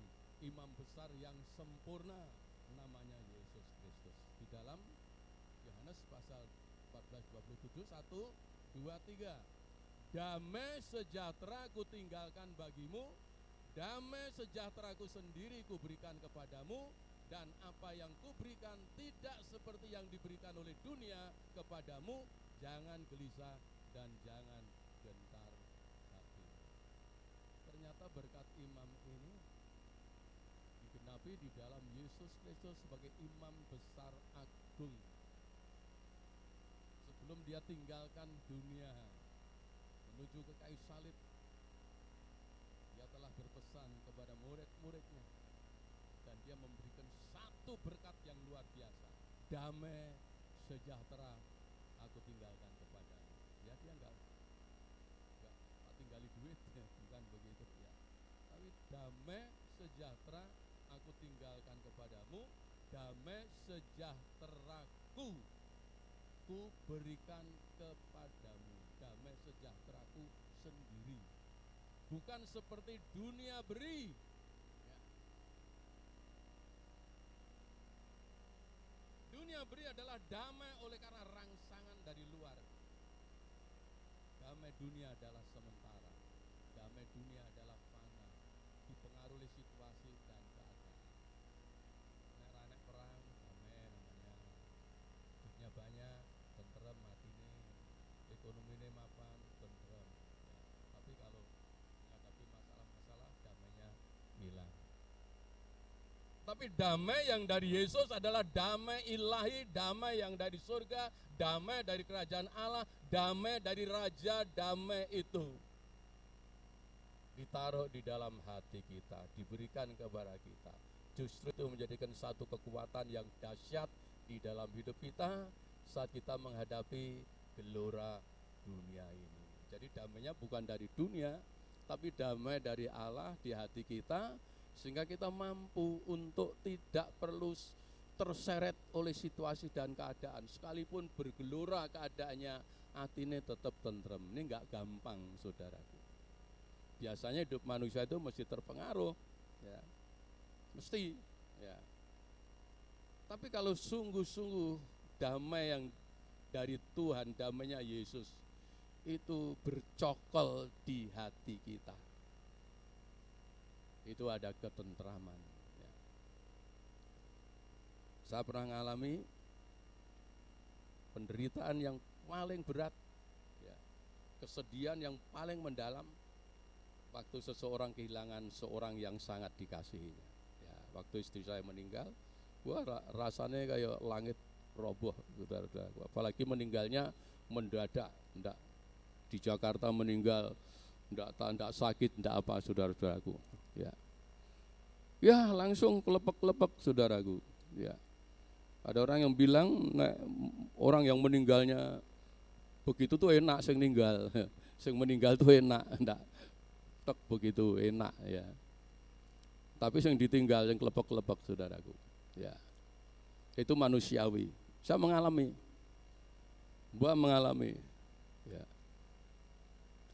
imam besar yang sempurna, namanya Yesus Kristus. Di dalam Yohanes pasal 14:27, 1, 2, 3. Damai sejahtera ku tinggalkan bagimu, damai sejahtera ku sendiri ku berikan kepadamu, dan apa yang ku berikan tidak seperti yang diberikan oleh dunia kepadamu. Jangan gelisah dan jangan gentar hati. Ternyata berkat imam ini digenapi di dalam Yesus Kristus sebagai imam besar agung. Sebelum dia tinggalkan dunia menuju ke kayu salib, dia telah berpesan kepada murid-muridnya, dan dia memberikan satu berkat yang luar biasa. Damai sejahtera aku tinggalkan kepadamu. Ya, dia enggak tinggali duit, bukan begitu ya. Tapi damai sejahtera aku tinggalkan kepadamu, damai sejahteraku ku berikan kepadamu, damai sejahteraku sendiri, bukan seperti dunia beri. Ya. Dunia beri adalah damai oleh karena rangsangan dari luar. Damai dunia adalah sementara, damai dunia adalah fana, dipengaruhi oleh situasi dan keadaan. Nek perang, damai namanya, duitnya banyak, tentrem matine, ekonomi ini mapan, tentrem. Ya. Tapi kalau menghadapi masalah-masalah, damainya hilang. Tapi damai yang dari Yesus adalah damai ilahi, damai yang dari surga, damai dari kerajaan Allah, damai dari Raja damai itu ditaruh di dalam hati kita, diberikan kepada kita. Justru itu menjadikan satu kekuatan yang dahsyat di dalam hidup kita saat kita menghadapi gelora dunia ini. Jadi damainya bukan dari dunia, tapi damai dari Allah di hati kita, sehingga kita mampu untuk tidak perlu terseret oleh situasi dan keadaan. Sekalipun bergelora keadaannya, hatinya tetap tentrem. Ini enggak gampang, saudaraku. Biasanya hidup manusia itu mesti terpengaruh, ya, mesti, ya. Tapi kalau sungguh-sungguh damai yang dari Tuhan, damainya Yesus itu bercokol di hati kita, itu ada ketentraman. Ya. Saya pernah mengalami penderitaan yang paling berat, ya, kesedihan yang paling mendalam waktu seseorang kehilangan seorang yang sangat dikasihinya. Ya, waktu istri saya meninggal, wah rasanya kayak langit roboh, saudara-saudara. Apalagi meninggalnya mendadak, enggak di Jakarta meninggal, enggak sakit, enggak apa, saudara-saudaraku. Ya, langsung kelepek-kelepek, saudaraku. Ya, ada orang yang bilang, orang yang meninggalnya begitu tuh enak, sing meninggal, sing meninggal tuh enak, enggak tek begitu enak, ya. Tapi sing ditinggal, yang kelepek-kelepek, saudaraku. Ya, itu manusiawi. Saya mengalami, ya.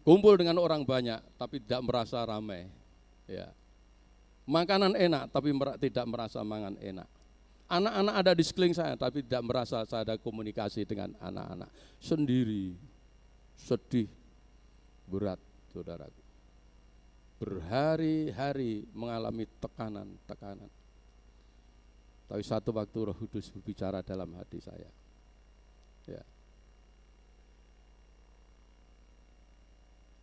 Kumpul dengan orang banyak, tapi tidak merasa ramai, ya. Makanan enak, tapi tidak merasa makan enak. Anak-anak ada di sekeliling saya, tapi tidak merasa saya ada komunikasi dengan anak-anak. Sendiri, sedih, berat, saudaraku. Berhari-hari mengalami tekanan. Tapi satu waktu Roh Kudus berbicara dalam hati saya. Ya.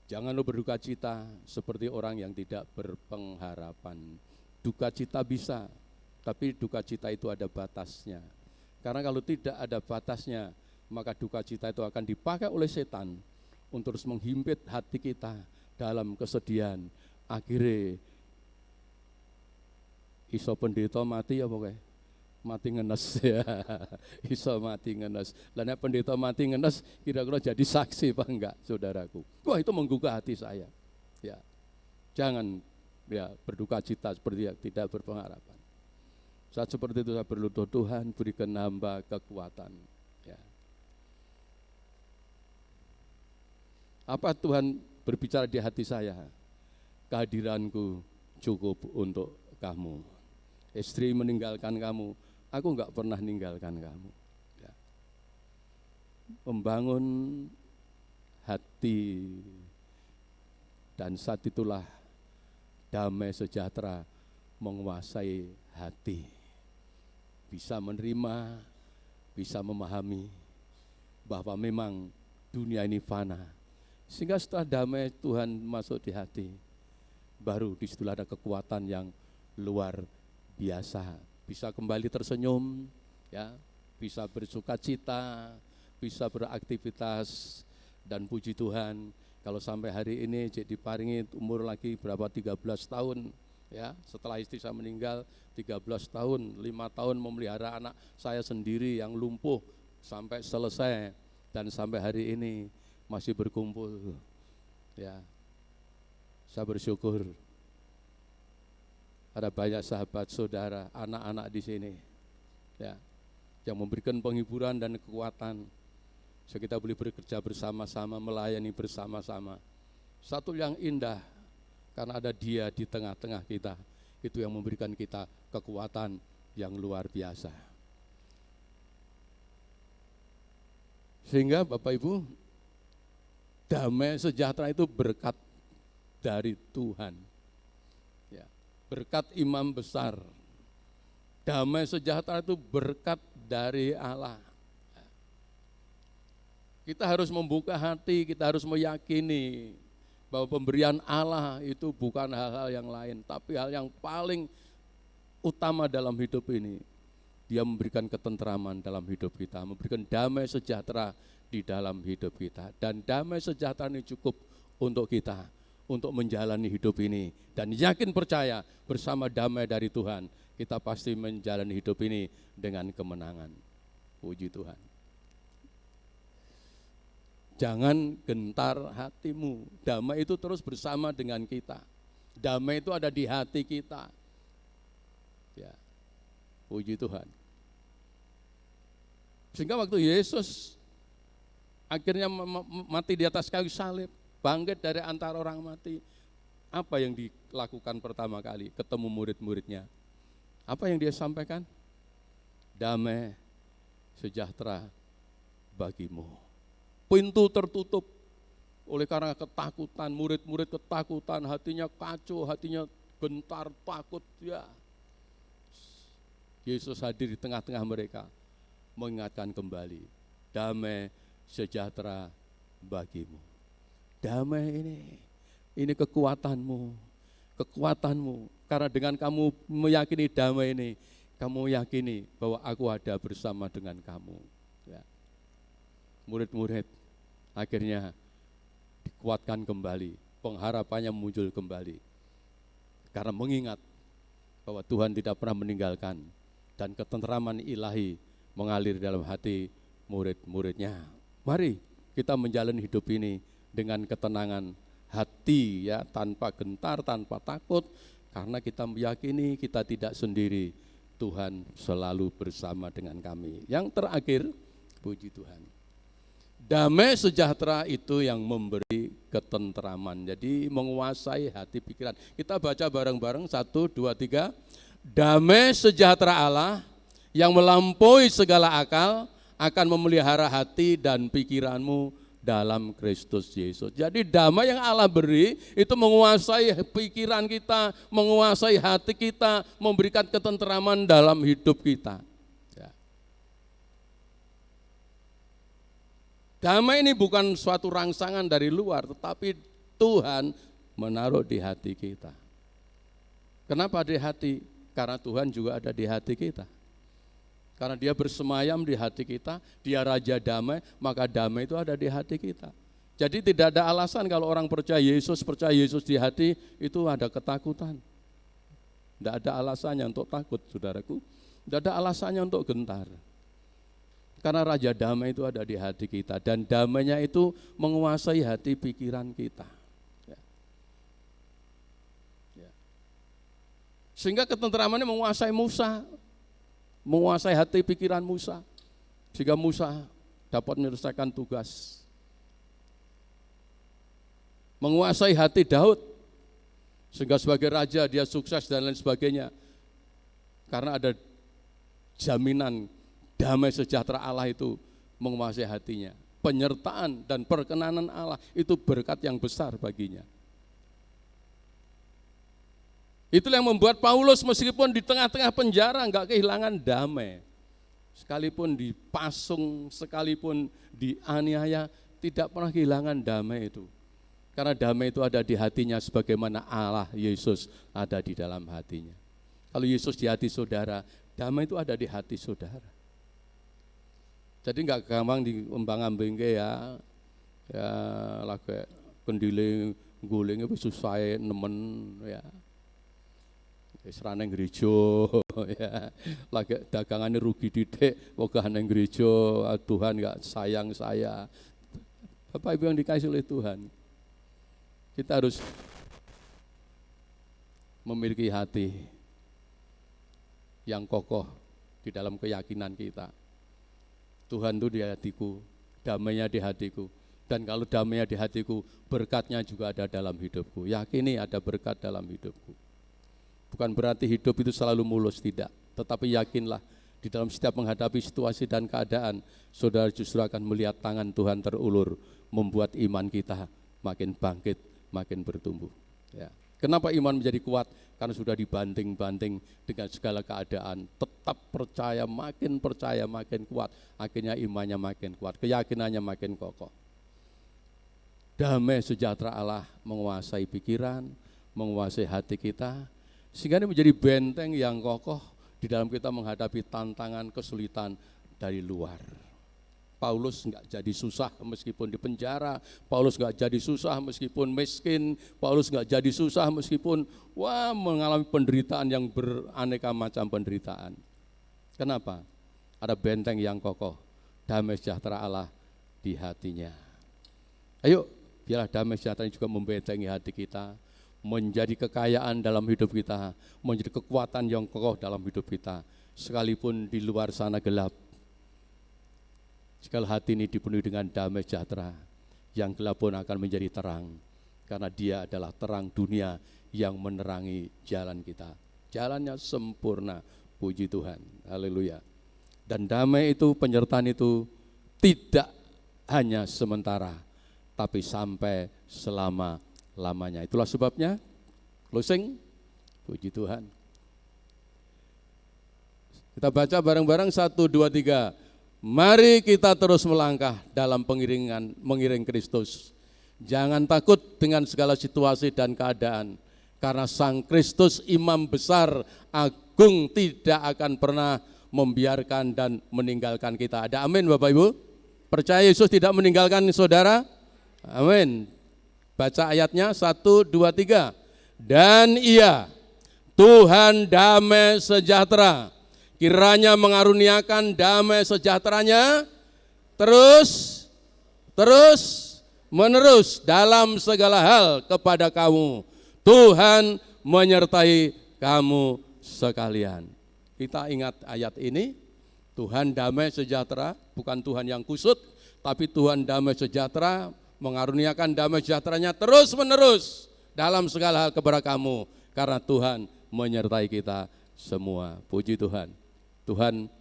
Jangan lu berduka cita seperti orang yang tidak berpengharapan. Duka cita bisa, tapi duka cita itu ada batasnya. Karena kalau tidak ada batasnya, maka duka cita itu akan dipakai oleh setan untuk terus menghimpit hati kita dalam kesedihan. Akhirnya iso pendeta mati ya pokoknya, mati ngenes ya, iso mati ngenes. Lainnya pendeta mati ngenes kira-kira jadi saksi apa enggak, saudaraku? Wah, itu menggugah hati saya. Ya, jangan ya berduka cita seperti yang tidak berpengharapan. Saat seperti itu saya berlutut, Tuhan berikan hamba kekuatan. Ya. Apa Tuhan berbicara di hati saya? Kehadiranku cukup untuk kamu. Istri meninggalkan kamu, aku enggak pernah meninggalkan kamu. Ya. Membangun hati, dan saat itulah damai sejahtera menguasai hati. Bisa menerima, bisa memahami bahwa memang dunia ini fana. Sehingga setelah damai Tuhan masuk di hati, baru disitulah ada kekuatan yang luar biasa. Bisa kembali tersenyum, ya, bisa bersuka cita, bisa beraktivitas, dan puji Tuhan kalau sampai hari ini jadi paringi umur lagi berapa 13 tahun, ya, setelah istri saya meninggal 13 tahun, 5 tahun memelihara anak saya sendiri yang lumpuh sampai selesai, dan sampai hari ini masih berkumpul, ya. Saya bersyukur ada banyak sahabat saudara, anak-anak di sini, ya, yang memberikan penghiburan dan kekuatan. So, kita boleh bekerja bersama-sama, melayani bersama-sama. Satu yang indah, karena ada Dia di tengah-tengah kita, itu yang memberikan kita kekuatan yang luar biasa. Sehingga Bapak Ibu, damai sejahtera itu berkat dari Tuhan. Ya, berkat imam besar. Damai sejahtera itu berkat dari Allah. Kita harus membuka hati, kita harus meyakini bahwa pemberian Allah itu bukan hal-hal yang lain, tapi hal yang paling utama dalam hidup ini. Dia memberikan ketentraman dalam hidup kita, memberikan damai sejahtera di dalam hidup kita. Dan damai sejahtera ini cukup untuk kita, untuk menjalani hidup ini. Dan yakin percaya bersama damai dari Tuhan, kita pasti menjalani hidup ini dengan kemenangan. Puji Tuhan. Jangan gentar hatimu, damai itu terus bersama dengan kita. Damai itu ada di hati kita. Ya, puji Tuhan. Sehingga waktu Yesus akhirnya mati di atas kayu salib, bangkit dari antara orang mati, apa yang dilakukan pertama kali? Ketemu murid-muridnya. Apa yang dia sampaikan? Damai sejahtera bagimu. Pintu tertutup oleh karena ketakutan, murid-murid ketakutan, hatinya kacau, hatinya gentar, takut, ya. Yesus hadir di tengah-tengah mereka, mengingatkan kembali, damai sejahtera bagimu. Damai ini kekuatanmu, karena dengan kamu meyakini damai ini, kamu yakini bahwa aku ada bersama dengan kamu. Ya. Murid-murid akhirnya dikuatkan kembali, pengharapannya muncul kembali, karena mengingat bahwa Tuhan tidak pernah meninggalkan, dan ketentraman ilahi mengalir dalam hati murid-muridnya. Mari kita menjalani hidup ini dengan ketenangan hati, ya, tanpa gentar, tanpa takut, karena kita meyakini kita tidak sendiri, Tuhan selalu bersama dengan kami. Yang terakhir, puji Tuhan, damai sejahtera itu yang memberi ketentraman, jadi menguasai hati pikiran. Kita baca bareng-bareng, 1, 2, 3. Damai sejahtera Allah yang melampaui segala akal akan memelihara hati dan pikiranmu dalam Kristus Yesus. Jadi damai yang Allah beri itu menguasai pikiran kita, menguasai hati kita, memberikan ketentraman dalam hidup kita. Ya. Damai ini bukan suatu rangsangan dari luar, tetapi Tuhan menaruh di hati kita. Kenapa di hati? Karena Tuhan juga ada di hati kita. Karena Dia bersemayam di hati kita, Dia Raja Damai, maka damai itu ada di hati kita. Jadi tidak ada alasan kalau orang percaya Yesus di hati, itu ada ketakutan. Tidak ada alasannya untuk takut, saudaraku. Tidak ada alasannya untuk gentar. Karena Raja Damai itu ada di hati kita, dan damainya itu menguasai hati pikiran kita. Sehingga ketentramannya menguasai Musa, menguasai hati pikiran Musa, sehingga Musa dapat menyelesaikan tugas. Menguasai hati Daud, Sehingga sebagai raja dia sukses dan lain sebagainya. Karena ada jaminan damai sejahtera Allah itu menguasai hatinya. Penyertaan dan perkenanan Allah itu berkat yang besar baginya. Itulah yang membuat Paulus meskipun di tengah-tengah penjara enggak kehilangan damai. Sekalipun dipasung, sekalipun dianiaya, tidak pernah kehilangan damai itu. Karena damai itu ada di hatinya sebagaimana Allah Yesus ada di dalam hatinya. Kalau Yesus di hati saudara, damai itu ada di hati saudara. Jadi enggak gampang diembang-ambingke ya lagi kendile guling itu susah nemen ya. Serane gereja ya. Lagi dagangannya rugi didik, kok nang gereja, Tuhan enggak sayang saya. Bapak Ibu yang dikasihi oleh Tuhan, kita harus memiliki hati yang kokoh di dalam keyakinan kita. Tuhan itu di hatiku, damainya di hatiku. Dan kalau damainya di hatiku, berkatnya juga ada dalam hidupku. Yakini ada berkat dalam hidupku. Bukan berarti hidup itu selalu mulus, tidak. Tetapi yakinlah, di dalam setiap menghadapi situasi dan keadaan, saudara justru akan melihat tangan Tuhan terulur, membuat iman kita makin bangkit, makin bertumbuh. Ya. Kenapa iman menjadi kuat? Karena sudah dibanting-banting dengan segala keadaan. Tetap percaya makin kuat. Akhirnya imannya makin kuat, keyakinannya makin kokoh. Damai sejahtera Allah menguasai pikiran, menguasai hati kita, sehingga ini menjadi benteng yang kokoh di dalam kita menghadapi tantangan, kesulitan dari luar. Paulus enggak jadi susah meskipun di penjara, Paulus enggak jadi susah meskipun miskin, Paulus enggak jadi susah meskipun mengalami penderitaan yang beraneka macam penderitaan. Kenapa? Ada benteng yang kokoh, damai sejahtera Allah di hatinya. Ayo, biarlah damai sejahtera juga membentengi hati kita, menjadi kekayaan dalam hidup kita, menjadi kekuatan yang kokoh dalam hidup kita, sekalipun di luar sana gelap. Jika hati ini dipenuhi dengan damai sejahtera, yang gelap pun akan menjadi terang, karena Dia adalah terang dunia yang menerangi jalan kita. Jalannya sempurna, puji Tuhan, haleluya. Dan damai itu, penyertaan itu tidak hanya sementara, tapi sampai selama-lamanya. Itulah sebabnya, closing, puji Tuhan. Kita baca bareng-bareng 1, 2, 3. Mari kita terus melangkah dalam mengiring Kristus. Jangan takut dengan segala situasi dan keadaan, karena Sang Kristus Imam Besar Agung tidak akan pernah membiarkan dan meninggalkan kita. Ada amin Bapak Ibu? Percaya Yesus tidak meninggalkan saudara? Amin. Baca ayatnya 1, 2, 3. Dan Ia, Tuhan damai sejahtera, kiranya mengaruniakan damai sejahteranya terus menerus dalam segala hal kepada kamu. Tuhan menyertai kamu sekalian. Kita ingat ayat ini, Tuhan damai sejahtera, bukan Tuhan yang kusut, tapi Tuhan damai sejahtera, mengaruniakan damai sejahteranya terus menerus dalam segala hal kepada kamu, karena Tuhan menyertai kita semua. Puji Tuhan. Tuhan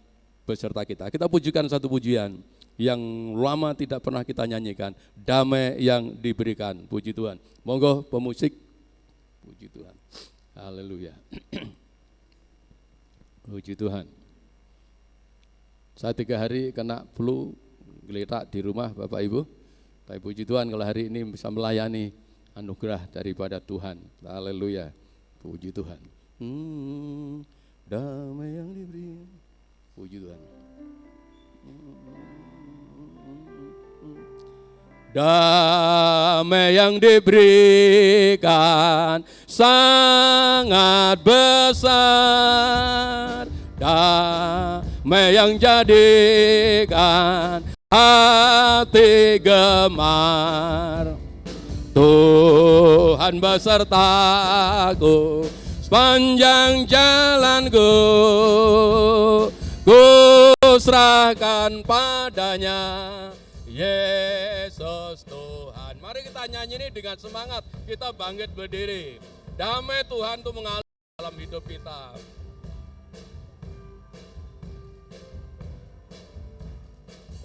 beserta kita. Kita pujikan satu pujian yang lama tidak pernah kita nyanyikan, damai yang diberikan. Puji Tuhan. Monggo pemusik. Puji Tuhan. Haleluya. Puji Tuhan. Saya 3 hari kena flu, geletak di rumah Bapak Ibu. Tapi puji Tuhan kalau hari ini bisa melayani anugerah daripada Tuhan. Haleluya. Puji Tuhan. Damai yang diberi. Puji Tuhan. Damai yang diberikan sangat besar. Damai yang jadikan hati gemar. Tuhan besertaku sepanjang jalanku, ku serahkan padanya, Yesus Tuhan. Mari kita nyanyi ini dengan semangat, kita bangkit berdiri. Damai Tuhan itu mengalir dalam hidup kita.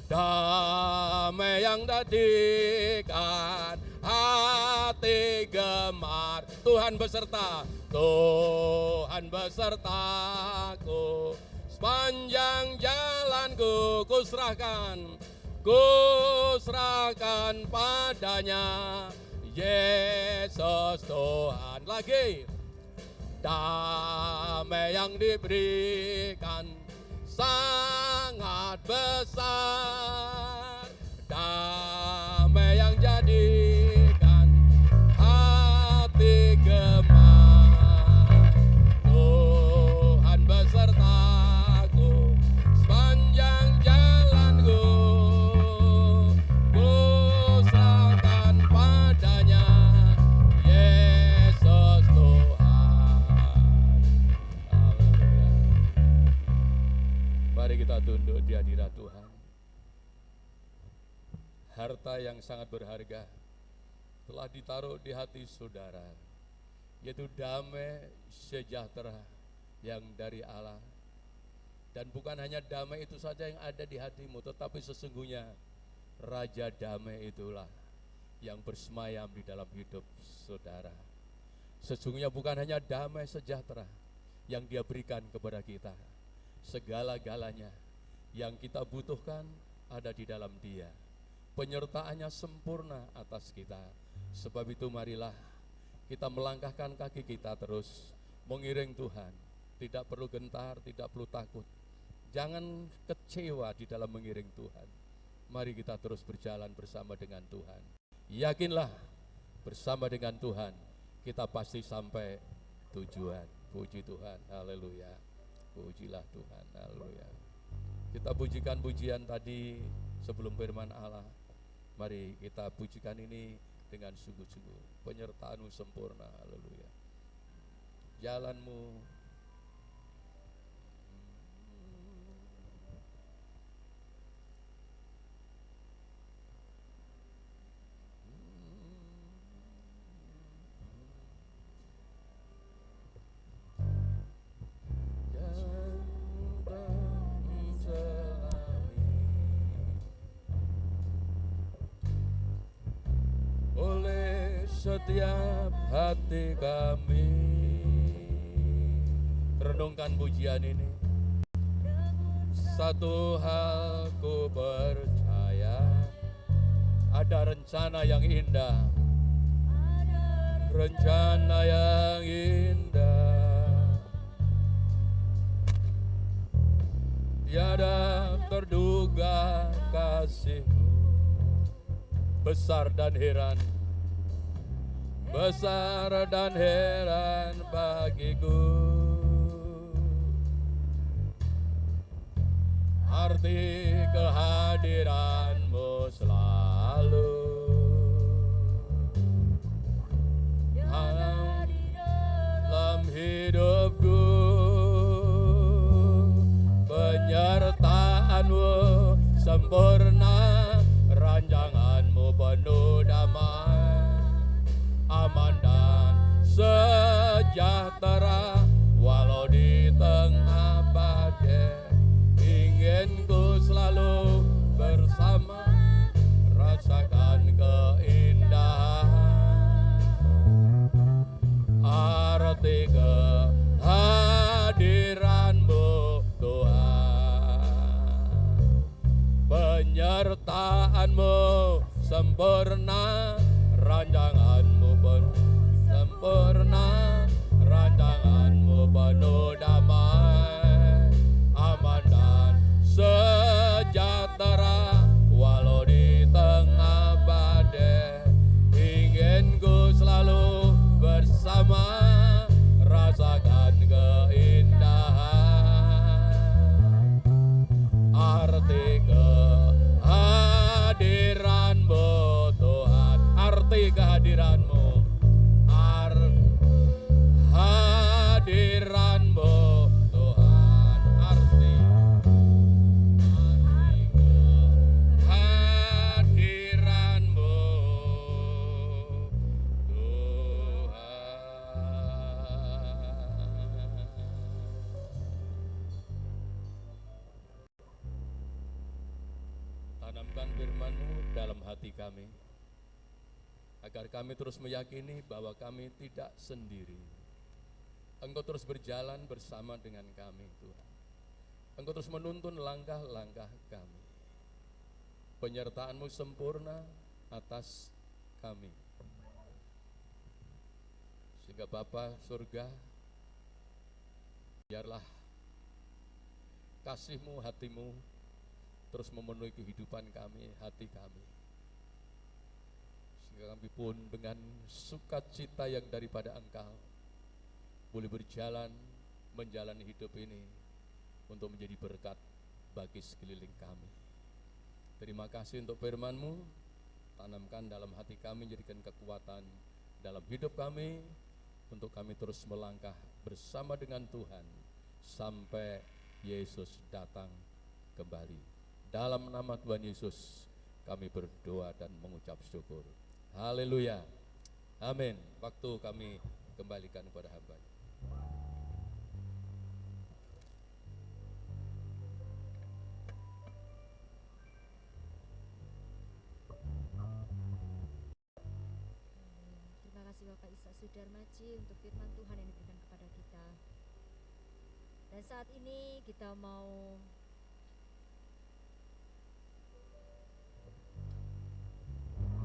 Damai yang jadikan hati gemar. Tuhan beserta, Tuhan besertaku. Sepanjang jalanku kuserahkan padanya. Yesus Tuhan. Lagi. Damai yang diberikan sangat besar. Damai yang jadikan hati gemar. Tuhan besertaku sepanjang jalanku. Kuserahkan padanya. Yesus Tuhan. Haleluya. Mari kita tunduk di hadirat Tuhan. Harta yang sangat berharga telah ditaruh di hati saudara, yaitu damai sejahtera yang dari Allah. Dan bukan hanya damai itu saja yang ada di hatimu, tetapi sesungguhnya Raja Damai itulah yang bersemayam di dalam hidup saudara. Sesungguhnya bukan hanya damai sejahtera yang Dia berikan kepada kita, segala-galanya yang kita butuhkan ada di dalam Dia. Penyertaannya sempurna atas kita. Sebab itu marilah kita melangkahkan kaki kita terus mengiring Tuhan. Tidak perlu gentar, tidak perlu takut. Jangan kecewa di dalam mengiring Tuhan. Mari kita terus berjalan bersama dengan Tuhan. Yakinlah bersama dengan Tuhan kita pasti sampai tujuan. Puji Tuhan, haleluya. Pujilah Tuhan, haleluya. Kita pujikan pujian tadi sebelum firman Allah. Mari kita pujikan ini dengan sungguh-sungguh. Penyertaan-Mu sempurna, haleluya. Jalan-Mu setiap hati kami. Renungkan pujian ini. Satu hal ku percaya, ada rencana yang indah. Rencana yang indah. Tiada terduga kasih-Mu, besar dan heran. Besar dan heran bagiku. Arti kehadiran-Mu selalu dalam hidupku. Penyertaan-Mu sempurna, rancangan-Mu penuh damai, aman dan sejahtera. Walau di tengah badai, ingin ku selalu bersama, rasakan keindahan. Arti kehadiran-Mu Tuhan, penyertaan-Mu sempurna, rancangan-Mu sempurna, rancangan-Mu penuh damai, aman dan sejahtera. Walau di tengah badai, ingin ku selalu bersama, rasakan keindahan. Arti kehadiran-Mu Tuhan, arti kehadiran firman-Mu dalam hati kami, agar kami terus meyakini bahwa kami tidak sendiri. Engkau terus berjalan bersama dengan kami, Tuhan. Engkau terus menuntun langkah-langkah kami. Penyertaan-Mu sempurna atas kami, sehingga Bapa surga, biarlah kasih-Mu, hati-Mu terus memenuhi kehidupan kami, hati kami, sehingga kami pun dengan sukacita yang daripada Engkau boleh berjalan menjalani hidup ini untuk menjadi berkat bagi sekeliling kami. Terima kasih untuk firman-Mu, tanamkan dalam hati kami, jadikan kekuatan dalam hidup kami, untuk kami terus melangkah bersama dengan Tuhan sampai Yesus datang kembali. Dalam nama Tuhan Yesus kami berdoa dan mengucap syukur. Haleluya. Amin. Waktu kami kembalikan kepada hamba. Terima kasih Bapak Ishak Sudarmaji untuk firman Tuhan yang diberikan kepada kita. Dan saat ini kita mau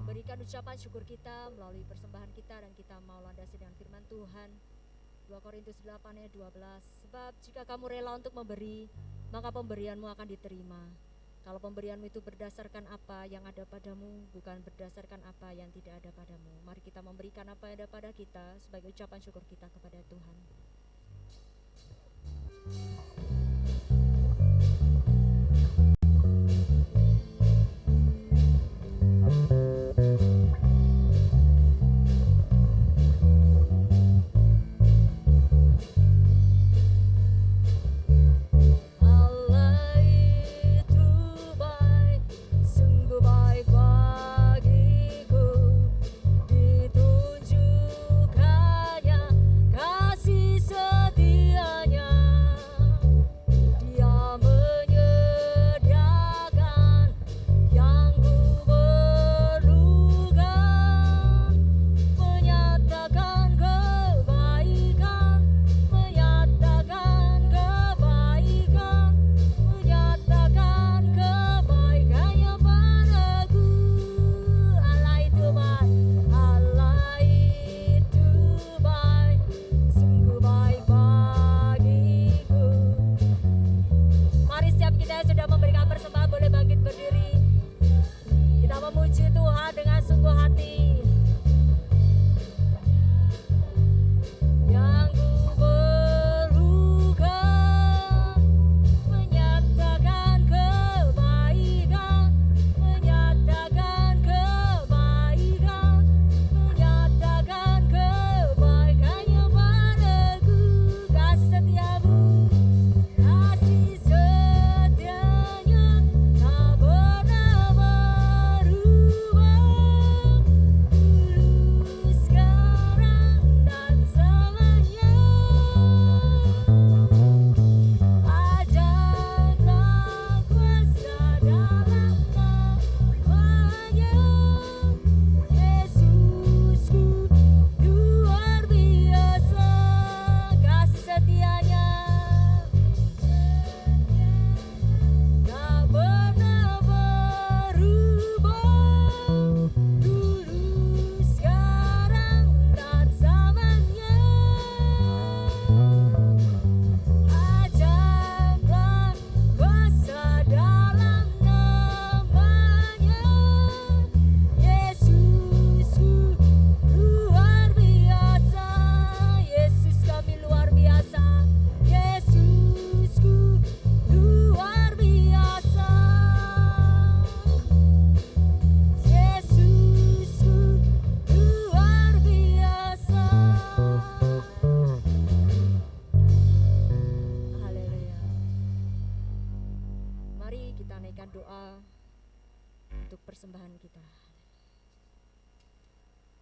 memberikan ucapan syukur kita melalui persembahan kita, dan kita mau landasi dengan firman Tuhan 2 Korintus 8 ayat 12. Sebab jika kamu rela untuk memberi, maka pemberianmu akan diterima. Kalau pemberianmu itu berdasarkan apa yang ada padamu, bukan berdasarkan apa yang tidak ada padamu. Mari kita memberikan apa yang ada pada kita sebagai ucapan syukur kita kepada Tuhan.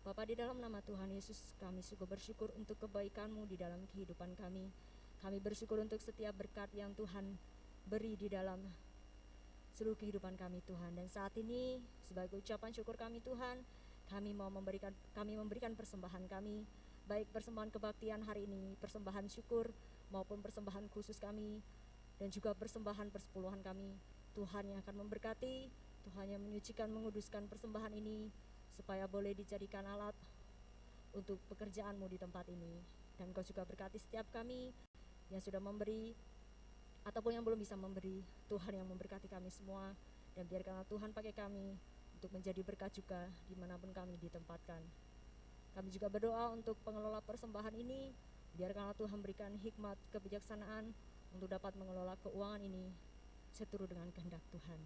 Bapa, di dalam nama Tuhan Yesus, kami sungguh bersyukur untuk kebaikan-Mu di dalam kehidupan kami. Kami bersyukur untuk setiap berkat yang Tuhan beri di dalam seluruh kehidupan kami Tuhan. Dan saat ini sebagai ucapan syukur kami Tuhan, kami memberikan persembahan kami, baik persembahan kebaktian hari ini, persembahan syukur maupun persembahan khusus kami, dan juga persembahan persepuluhan kami. Tuhan yang akan memberkati, Tuhan yang menyucikan, menguduskan persembahan ini, supaya boleh dijadikan alat untuk pekerjaan-Mu di tempat ini. Dan Kau juga berkati setiap kami yang sudah memberi, ataupun yang belum bisa memberi. Tuhan yang memberkati kami semua, dan biarkanlah Tuhan pakai kami untuk menjadi berkat juga dimanapun kami ditempatkan. Kami juga berdoa untuk pengelola persembahan ini, biarkanlah Tuhan berikan hikmat kebijaksanaan untuk dapat mengelola keuangan ini seturut dengan kehendak Tuhan.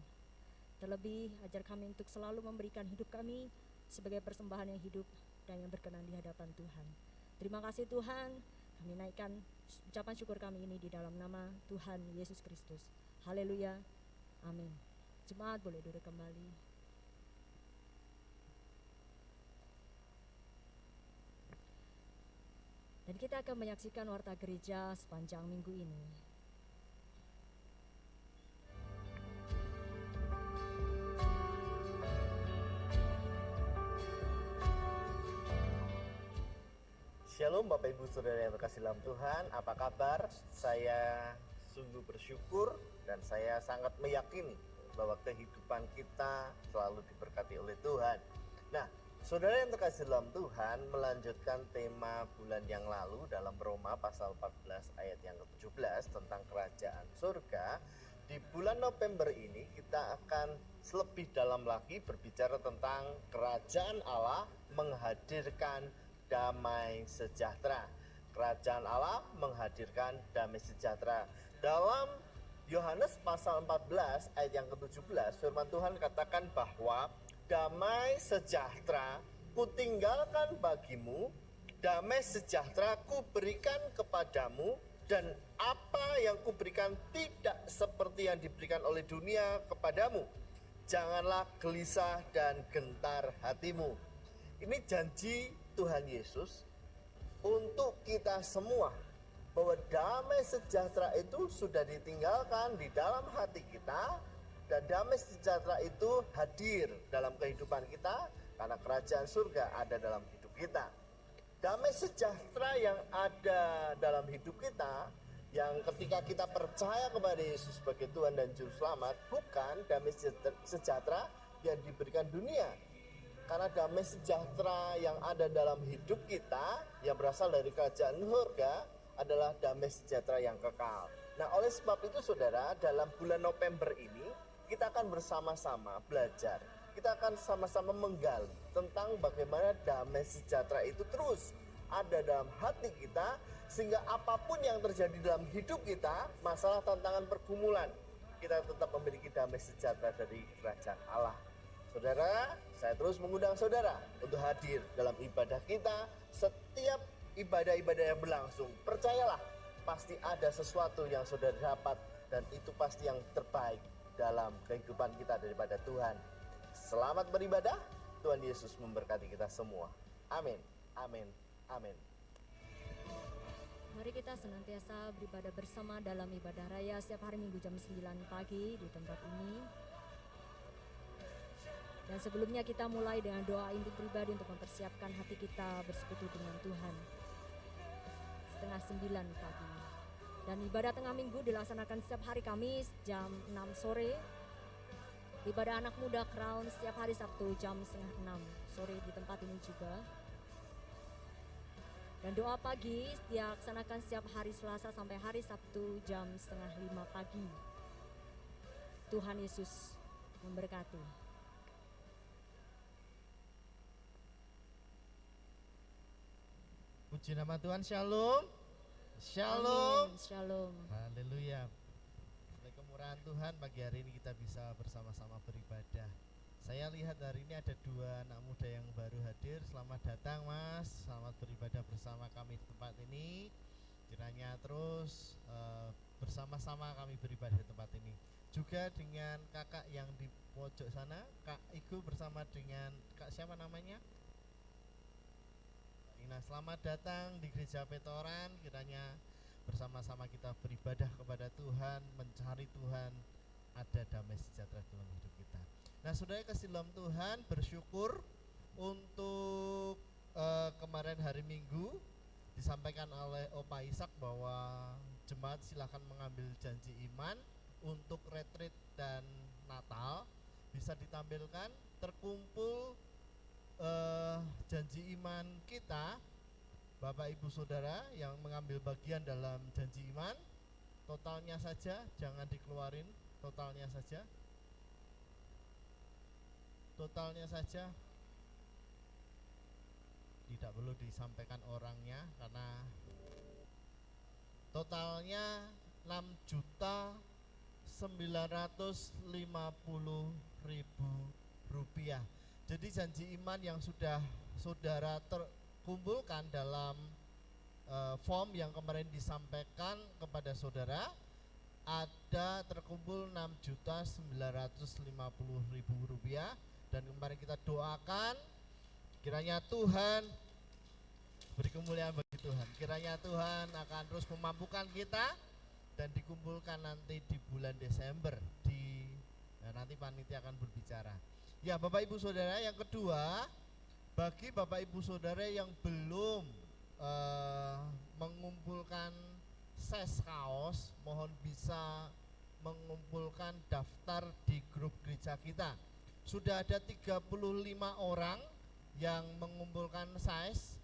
Terlebih ajar kami untuk selalu memberikan hidup kami sebagai persembahan yang hidup dan yang berkenan di hadapan Tuhan. Terima kasih Tuhan, kami naikkan ucapan syukur kami ini di dalam nama Tuhan Yesus Kristus. Haleluya, amin. Jemaat boleh duduk kembali. Dan kita akan menyaksikan warta gereja sepanjang minggu ini. Shalom Bapak Ibu Saudara yang terkasih dalam Tuhan, apa kabar? Saya sungguh bersyukur dan saya sangat meyakini bahwa kehidupan kita selalu diberkati oleh Tuhan. Nah, Saudara yang terkasih dalam Tuhan, melanjutkan tema bulan yang lalu dalam Roma pasal 14 ayat yang ke-17 tentang kerajaan surga. Di bulan November ini kita akan lebih dalam lagi berbicara tentang kerajaan Allah menghadirkan damai sejahtera. Kerajaan Allah menghadirkan damai sejahtera. Dalam Yohanes pasal 14 ayat yang ke-17, firman Tuhan katakan bahwa damai sejahtera kutinggalkan bagimu, damai sejahtera kuberikan kepadamu, dan apa yang kuberikan tidak seperti yang diberikan oleh dunia kepadamu. Janganlah gelisah dan gentar hatimu. Ini janji Tuhan Yesus untuk kita semua, bahwa damai sejahtera itu sudah ditinggalkan di dalam hati kita, dan damai sejahtera itu hadir dalam kehidupan kita karena kerajaan surga ada dalam hidup kita. Damai sejahtera yang ada dalam hidup kita, yang ketika kita percaya kepada Yesus sebagai Tuhan dan Juru Selamat, bukan damai sejahtera yang diberikan dunia. Karena damai sejahtera yang ada dalam hidup kita, yang berasal dari kerajaan surga, adalah damai sejahtera yang kekal. Nah, oleh sebab itu saudara, dalam bulan November ini kita akan bersama-sama belajar. Kita akan sama-sama menggali tentang bagaimana damai sejahtera itu terus ada dalam hati kita, sehingga apapun yang terjadi dalam hidup kita, masalah, tantangan, pergumulan, kita tetap memiliki damai sejahtera dari kerajaan Allah. Saudara, saya terus mengundang saudara untuk hadir dalam ibadah kita. Setiap ibadah-ibadah yang berlangsung, percayalah, pasti ada sesuatu yang saudara dapat, dan itu pasti yang terbaik dalam kehidupan kita daripada Tuhan. Selamat beribadah. Tuhan Yesus memberkati kita semua. Amin, amin, amin. Mari kita senantiasa beribadah bersama dalam ibadah raya setiap hari Minggu jam 9 pagi di tempat ini. Dan sebelumnya kita mulai dengan doa inti pribadi untuk mempersiapkan hati kita bersekutu dengan Tuhan. 8:30 pagi. Dan ibadah tengah minggu dilaksanakan setiap hari Kamis jam 6 sore. Ibadah anak muda Crown setiap hari Sabtu jam 5:30 sore di tempat ini juga. Dan doa pagi dilaksanakan setiap hari Selasa sampai hari Sabtu jam 4:30 pagi. Tuhan Yesus memberkati. Puji nama Tuhan, shalom. Shalom. Amin. Shalom. Haleluya. Oleh kemurahan Tuhan, pagi hari ini kita bisa bersama-sama beribadah. Saya lihat hari ini ada 2 anak muda yang baru hadir. Selamat datang Mas, selamat beribadah bersama kami di tempat ini. Kiranya terus bersama-sama kami beribadah di tempat ini. Juga dengan kakak yang di pojok sana, Kak Igu bersama dengan Kak siapa namanya? Nah, selamat datang di Gereja Petoran. Kiranya bersama-sama kita beribadah kepada Tuhan, mencari Tuhan ada damai sejahtera dalam hidup kita. Nah, saudara kasih dalam Tuhan, bersyukur untuk kemarin hari Minggu disampaikan oleh Opa Ishak bahwa jemaat silakan mengambil janji iman untuk retreat dan Natal. Bisa ditampilkan terkumpul janji iman kita, Bapak Ibu Saudara yang mengambil bagian dalam janji iman. Totalnya saja, jangan dikeluarin, totalnya saja. Totalnya saja, tidak perlu disampaikan orangnya karena totalnya 6.950.000 rupiah. Jadi janji iman yang sudah saudara terkumpulkan dalam form yang kemarin disampaikan kepada saudara, ada terkumpul 6.950.000 rupiah. Dan kemarin kita doakan kiranya Tuhan beri kemuliaan bagi Tuhan, kiranya Tuhan akan terus memampukan kita dan dikumpulkan nanti di bulan Desember nanti panitia akan berbicara. Ya, Bapak Ibu Saudara, yang kedua, bagi Bapak Ibu Saudara yang belum mengumpulkan ses kaos, mohon bisa mengumpulkan daftar di grup gereja kita. Sudah ada 35 orang yang mengumpulkan size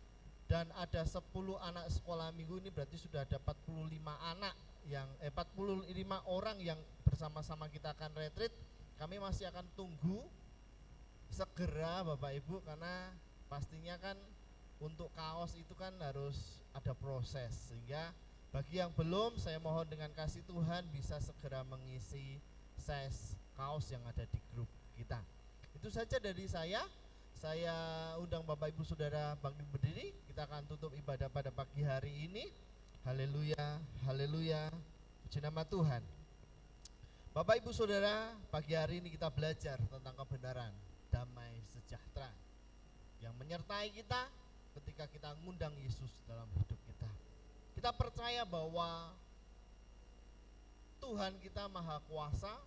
dan ada 10 anak sekolah minggu. Ini berarti sudah ada 45 anak yang 45 orang yang bersama-sama kita akan retreat. Kami masih akan tunggu segera Bapak Ibu, karena pastinya kan untuk kaos itu kan harus ada proses, sehingga bagi yang belum, saya mohon dengan kasih Tuhan bisa segera mengisi size kaos yang ada di grup kita. Itu saja dari saya undang Bapak Ibu Saudara bangkit berdiri, kita akan tutup ibadah pada pagi hari ini. Haleluya, haleluya, puji nama Tuhan. Bapak Ibu Saudara, pagi hari ini kita belajar tentang kebenaran, damai sejahtera yang menyertai kita ketika kita ngundang Yesus dalam hidup kita. Kita percaya bahwa Tuhan kita maha kuasa,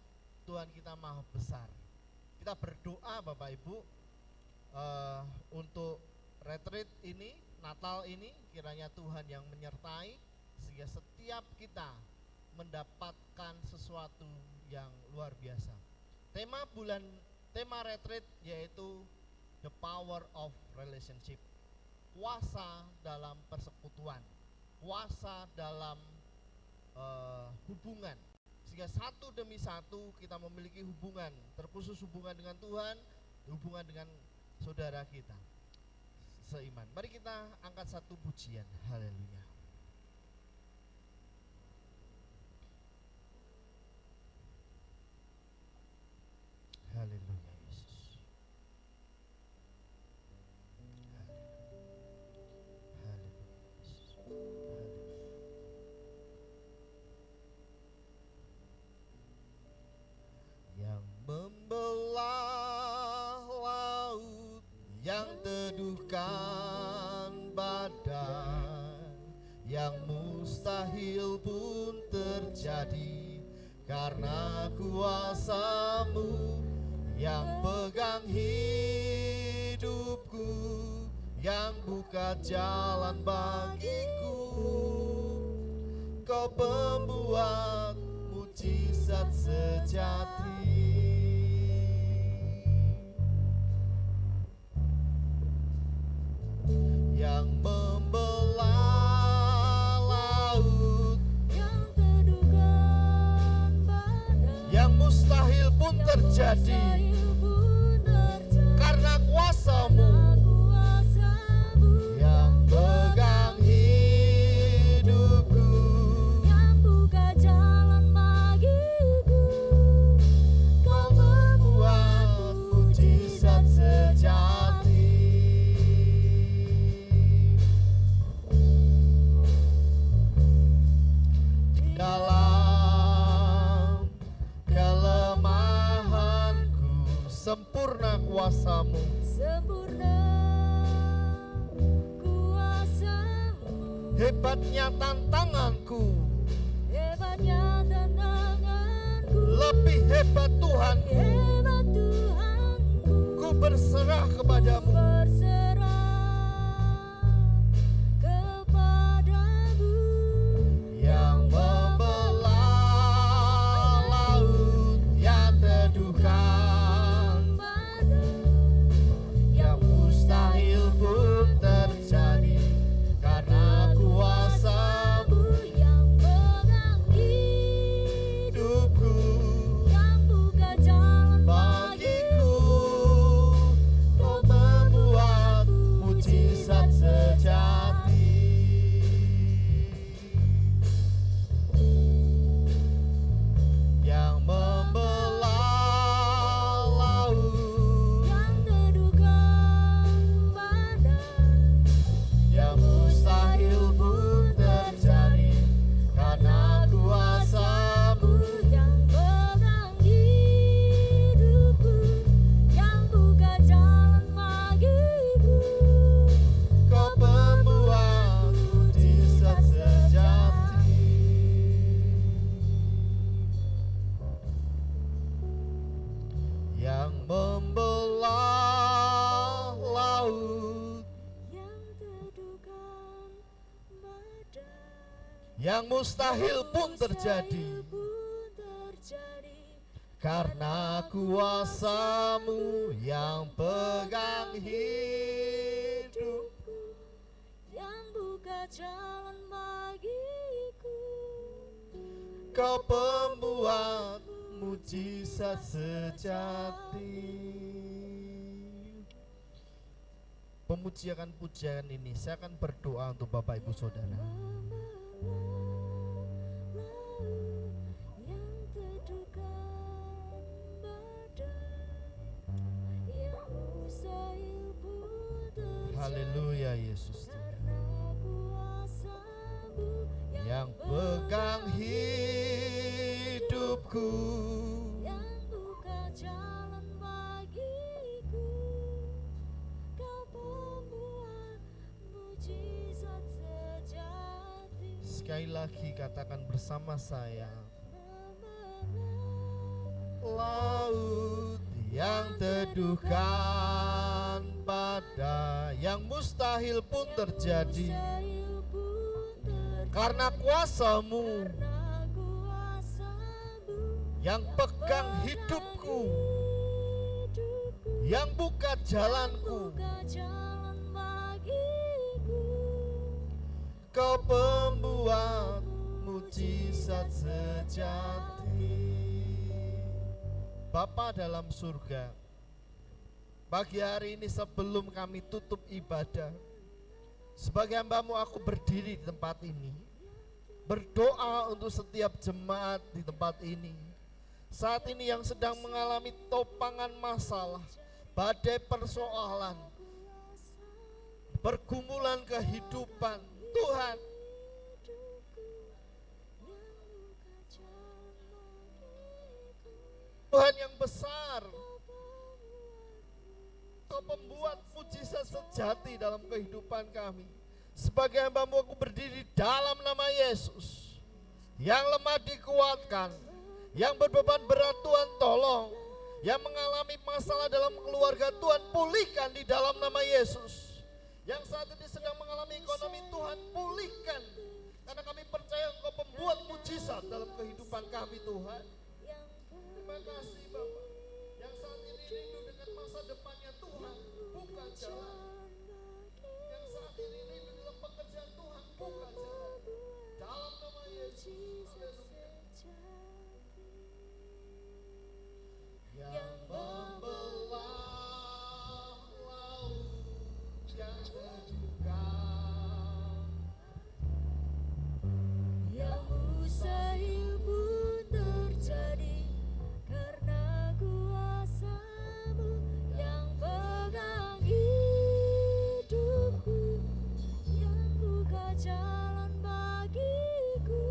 Tuhan kita maha besar. Kita berdoa Bapak Ibu untuk retreat ini, Natal ini, kiranya Tuhan yang menyertai sehingga setiap kita mendapatkan sesuatu yang luar biasa. Tema retreat yaitu the power of relationship, kuasa dalam persekutuan, kuasa dalam hubungan, sehingga satu demi satu kita memiliki hubungan, terkhusus hubungan dengan Tuhan, hubungan dengan saudara kita seiman. Mari kita angkat satu pujian. Haleluya. Haleluya Yesus. Haleluya Yesus. Yang membelah laut, yang teduhkan badan, yang mustahil pun terjadi karena kuasa-Mu, yang pegang hidupku, yang buka jalan bagiku. Kau pembuat mujizat sejati, yang membelah laut, yang teduhkan badan, yang mustahil pun terjadi karena kuasa-Mu, yang pegang hidupku, yang buka jalan bagiku. Kau membuat mujizat sejati. Dalam kelemahanku sempurna kuasa-Mu, Sempurna kuasa-Mu, hebatnya tantanganku, hebatnya tantanganku, lebih lebih hebat Tuhanku. hebat Tuhanku, Ku berserah kepadamu. berserah kepadamu, Yang membelah laut yang teduhkan, yang mustahil pun terjadi karena kuasa-Mu. yang pegang Hidupku yang buka jalan bagiku, Kau membuat mujizat sejati. Yang membelah laut, yang teduhkan badan, yang mustahil pun terjadi karena kuasa-Mu. yang pegang hidupku, yang buka jalan bagiku, Kau pembuat mujizat sejati. Yang membelah laut, yang teduhkan badan, yang mustahil pun terjadi pun terjadi karena kuasa-Mu. Yang pegang hidupku, yang buka jalan bagiku, Kau pembuat mujizat sejati. Pemujian pujian ini saya akan berdoa untuk Bapak Ibu Saudara. yang teduhkan badan, yang mustahil pun terjadi Haleluya Yesus. karena kuasa-Mu, Yang pegang hidupku, yang buka jalan bagiku, Kau pembuat mujizat sejati. sekali lagi katakan bersama saya. Laut yang teduhkan pada, yang mustahil pun terjadi Mustahil pun terjadi karena kuasa-Mu. karena kuasa-Mu, Yang pegang hidupku, hidupku, yang buka jalanku, buka jalan bagiku, Kau pembuat mujizat sejati. Bapa dalam surga, pagi hari ini sebelum kami tutup ibadah, sebagai hamba-Mu aku berdiri di tempat ini, berdoa untuk setiap jemaat di tempat ini. Saat ini yang sedang mengalami topangan masalah, badai persoalan, pergumulan kehidupan, Tuhan, Tuhan yang besar, Kau pembuat mujizat sejati dalam kehidupan kami. Sebagai hamba-Mu aku berdiri dalam nama Yesus. Yang lemah dikuatkan, yang berbeban berat Tuhan tolong, yang mengalami masalah dalam keluarga Tuhan pulihkan di dalam nama Yesus. Yang saat ini sedang mengalami ekonomi Tuhan pulihkan, karena kami percaya Engkau pembuat mujizat dalam kehidupan kami Tuhan. Terima kasih Bapak, yang saat ini rindu dengan masa depannya Tuhan, buka jalan. Yang saat ini rindu dalam pekerjaan Tuhan, buka jalan. Dalam nama Yesus, haleluya. Yang membelah laut yang teduhkan, yang mustahil pun terjadi karena kuasa-Mu, yang pegang hidupku, yang buka jalan bagiku,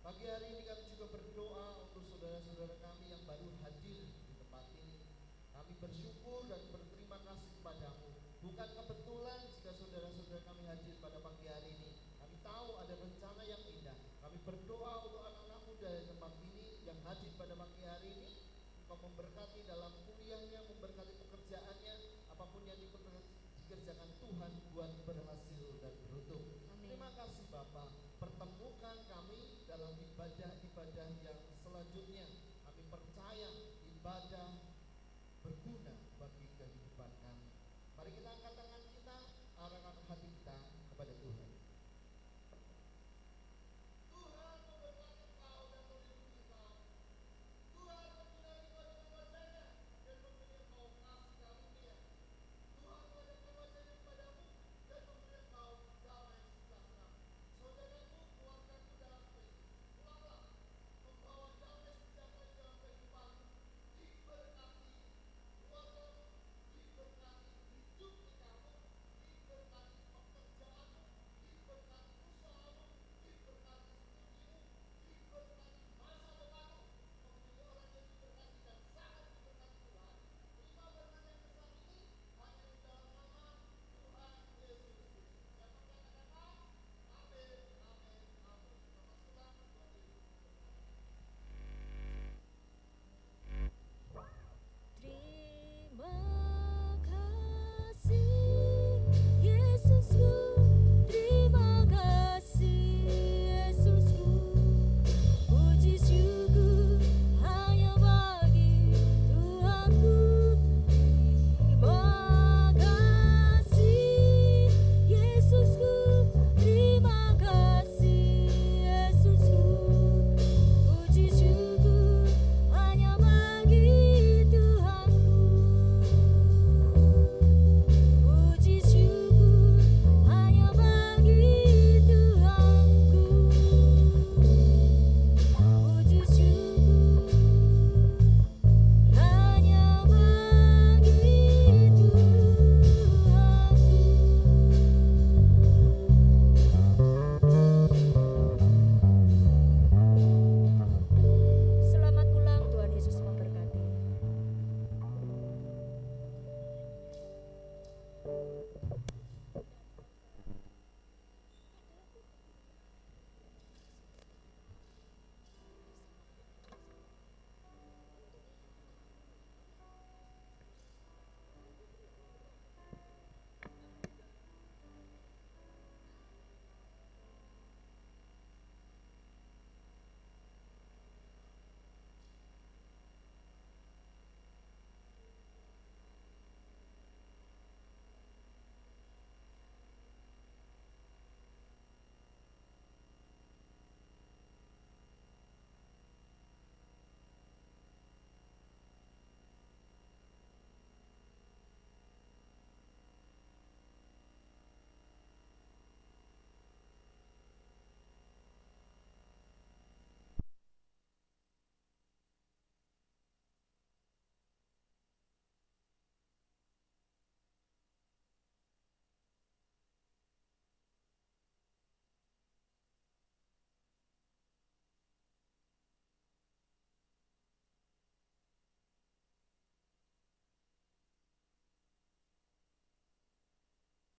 Pagi hari ini kami juga berdoa untuk saudara-saudara kami yang baru hadir di tempat ini. Kami bersyukur dan berterima kasih kepadamu. Bukan kebetulan jika saudara-saudara kami hadir pada pagi hari ini. Kami tahu ada rencana yang indah. Kami berdoa untuk anak-anak muda di tempat ini yang hadir pada pagi hari ini. Engkau memberkati dalam kuliahnya, memberkati pekerjaannya, apapun yang dikerjakan Tuhan buat berhasil dan beruntung. Amin. Terima kasih Bapak, pertemukan kami dalam ibadah-ibadah yang selanjutnya. Kami percaya ibadah berguna bagi kehidupan kami. Mari kita angkat tangan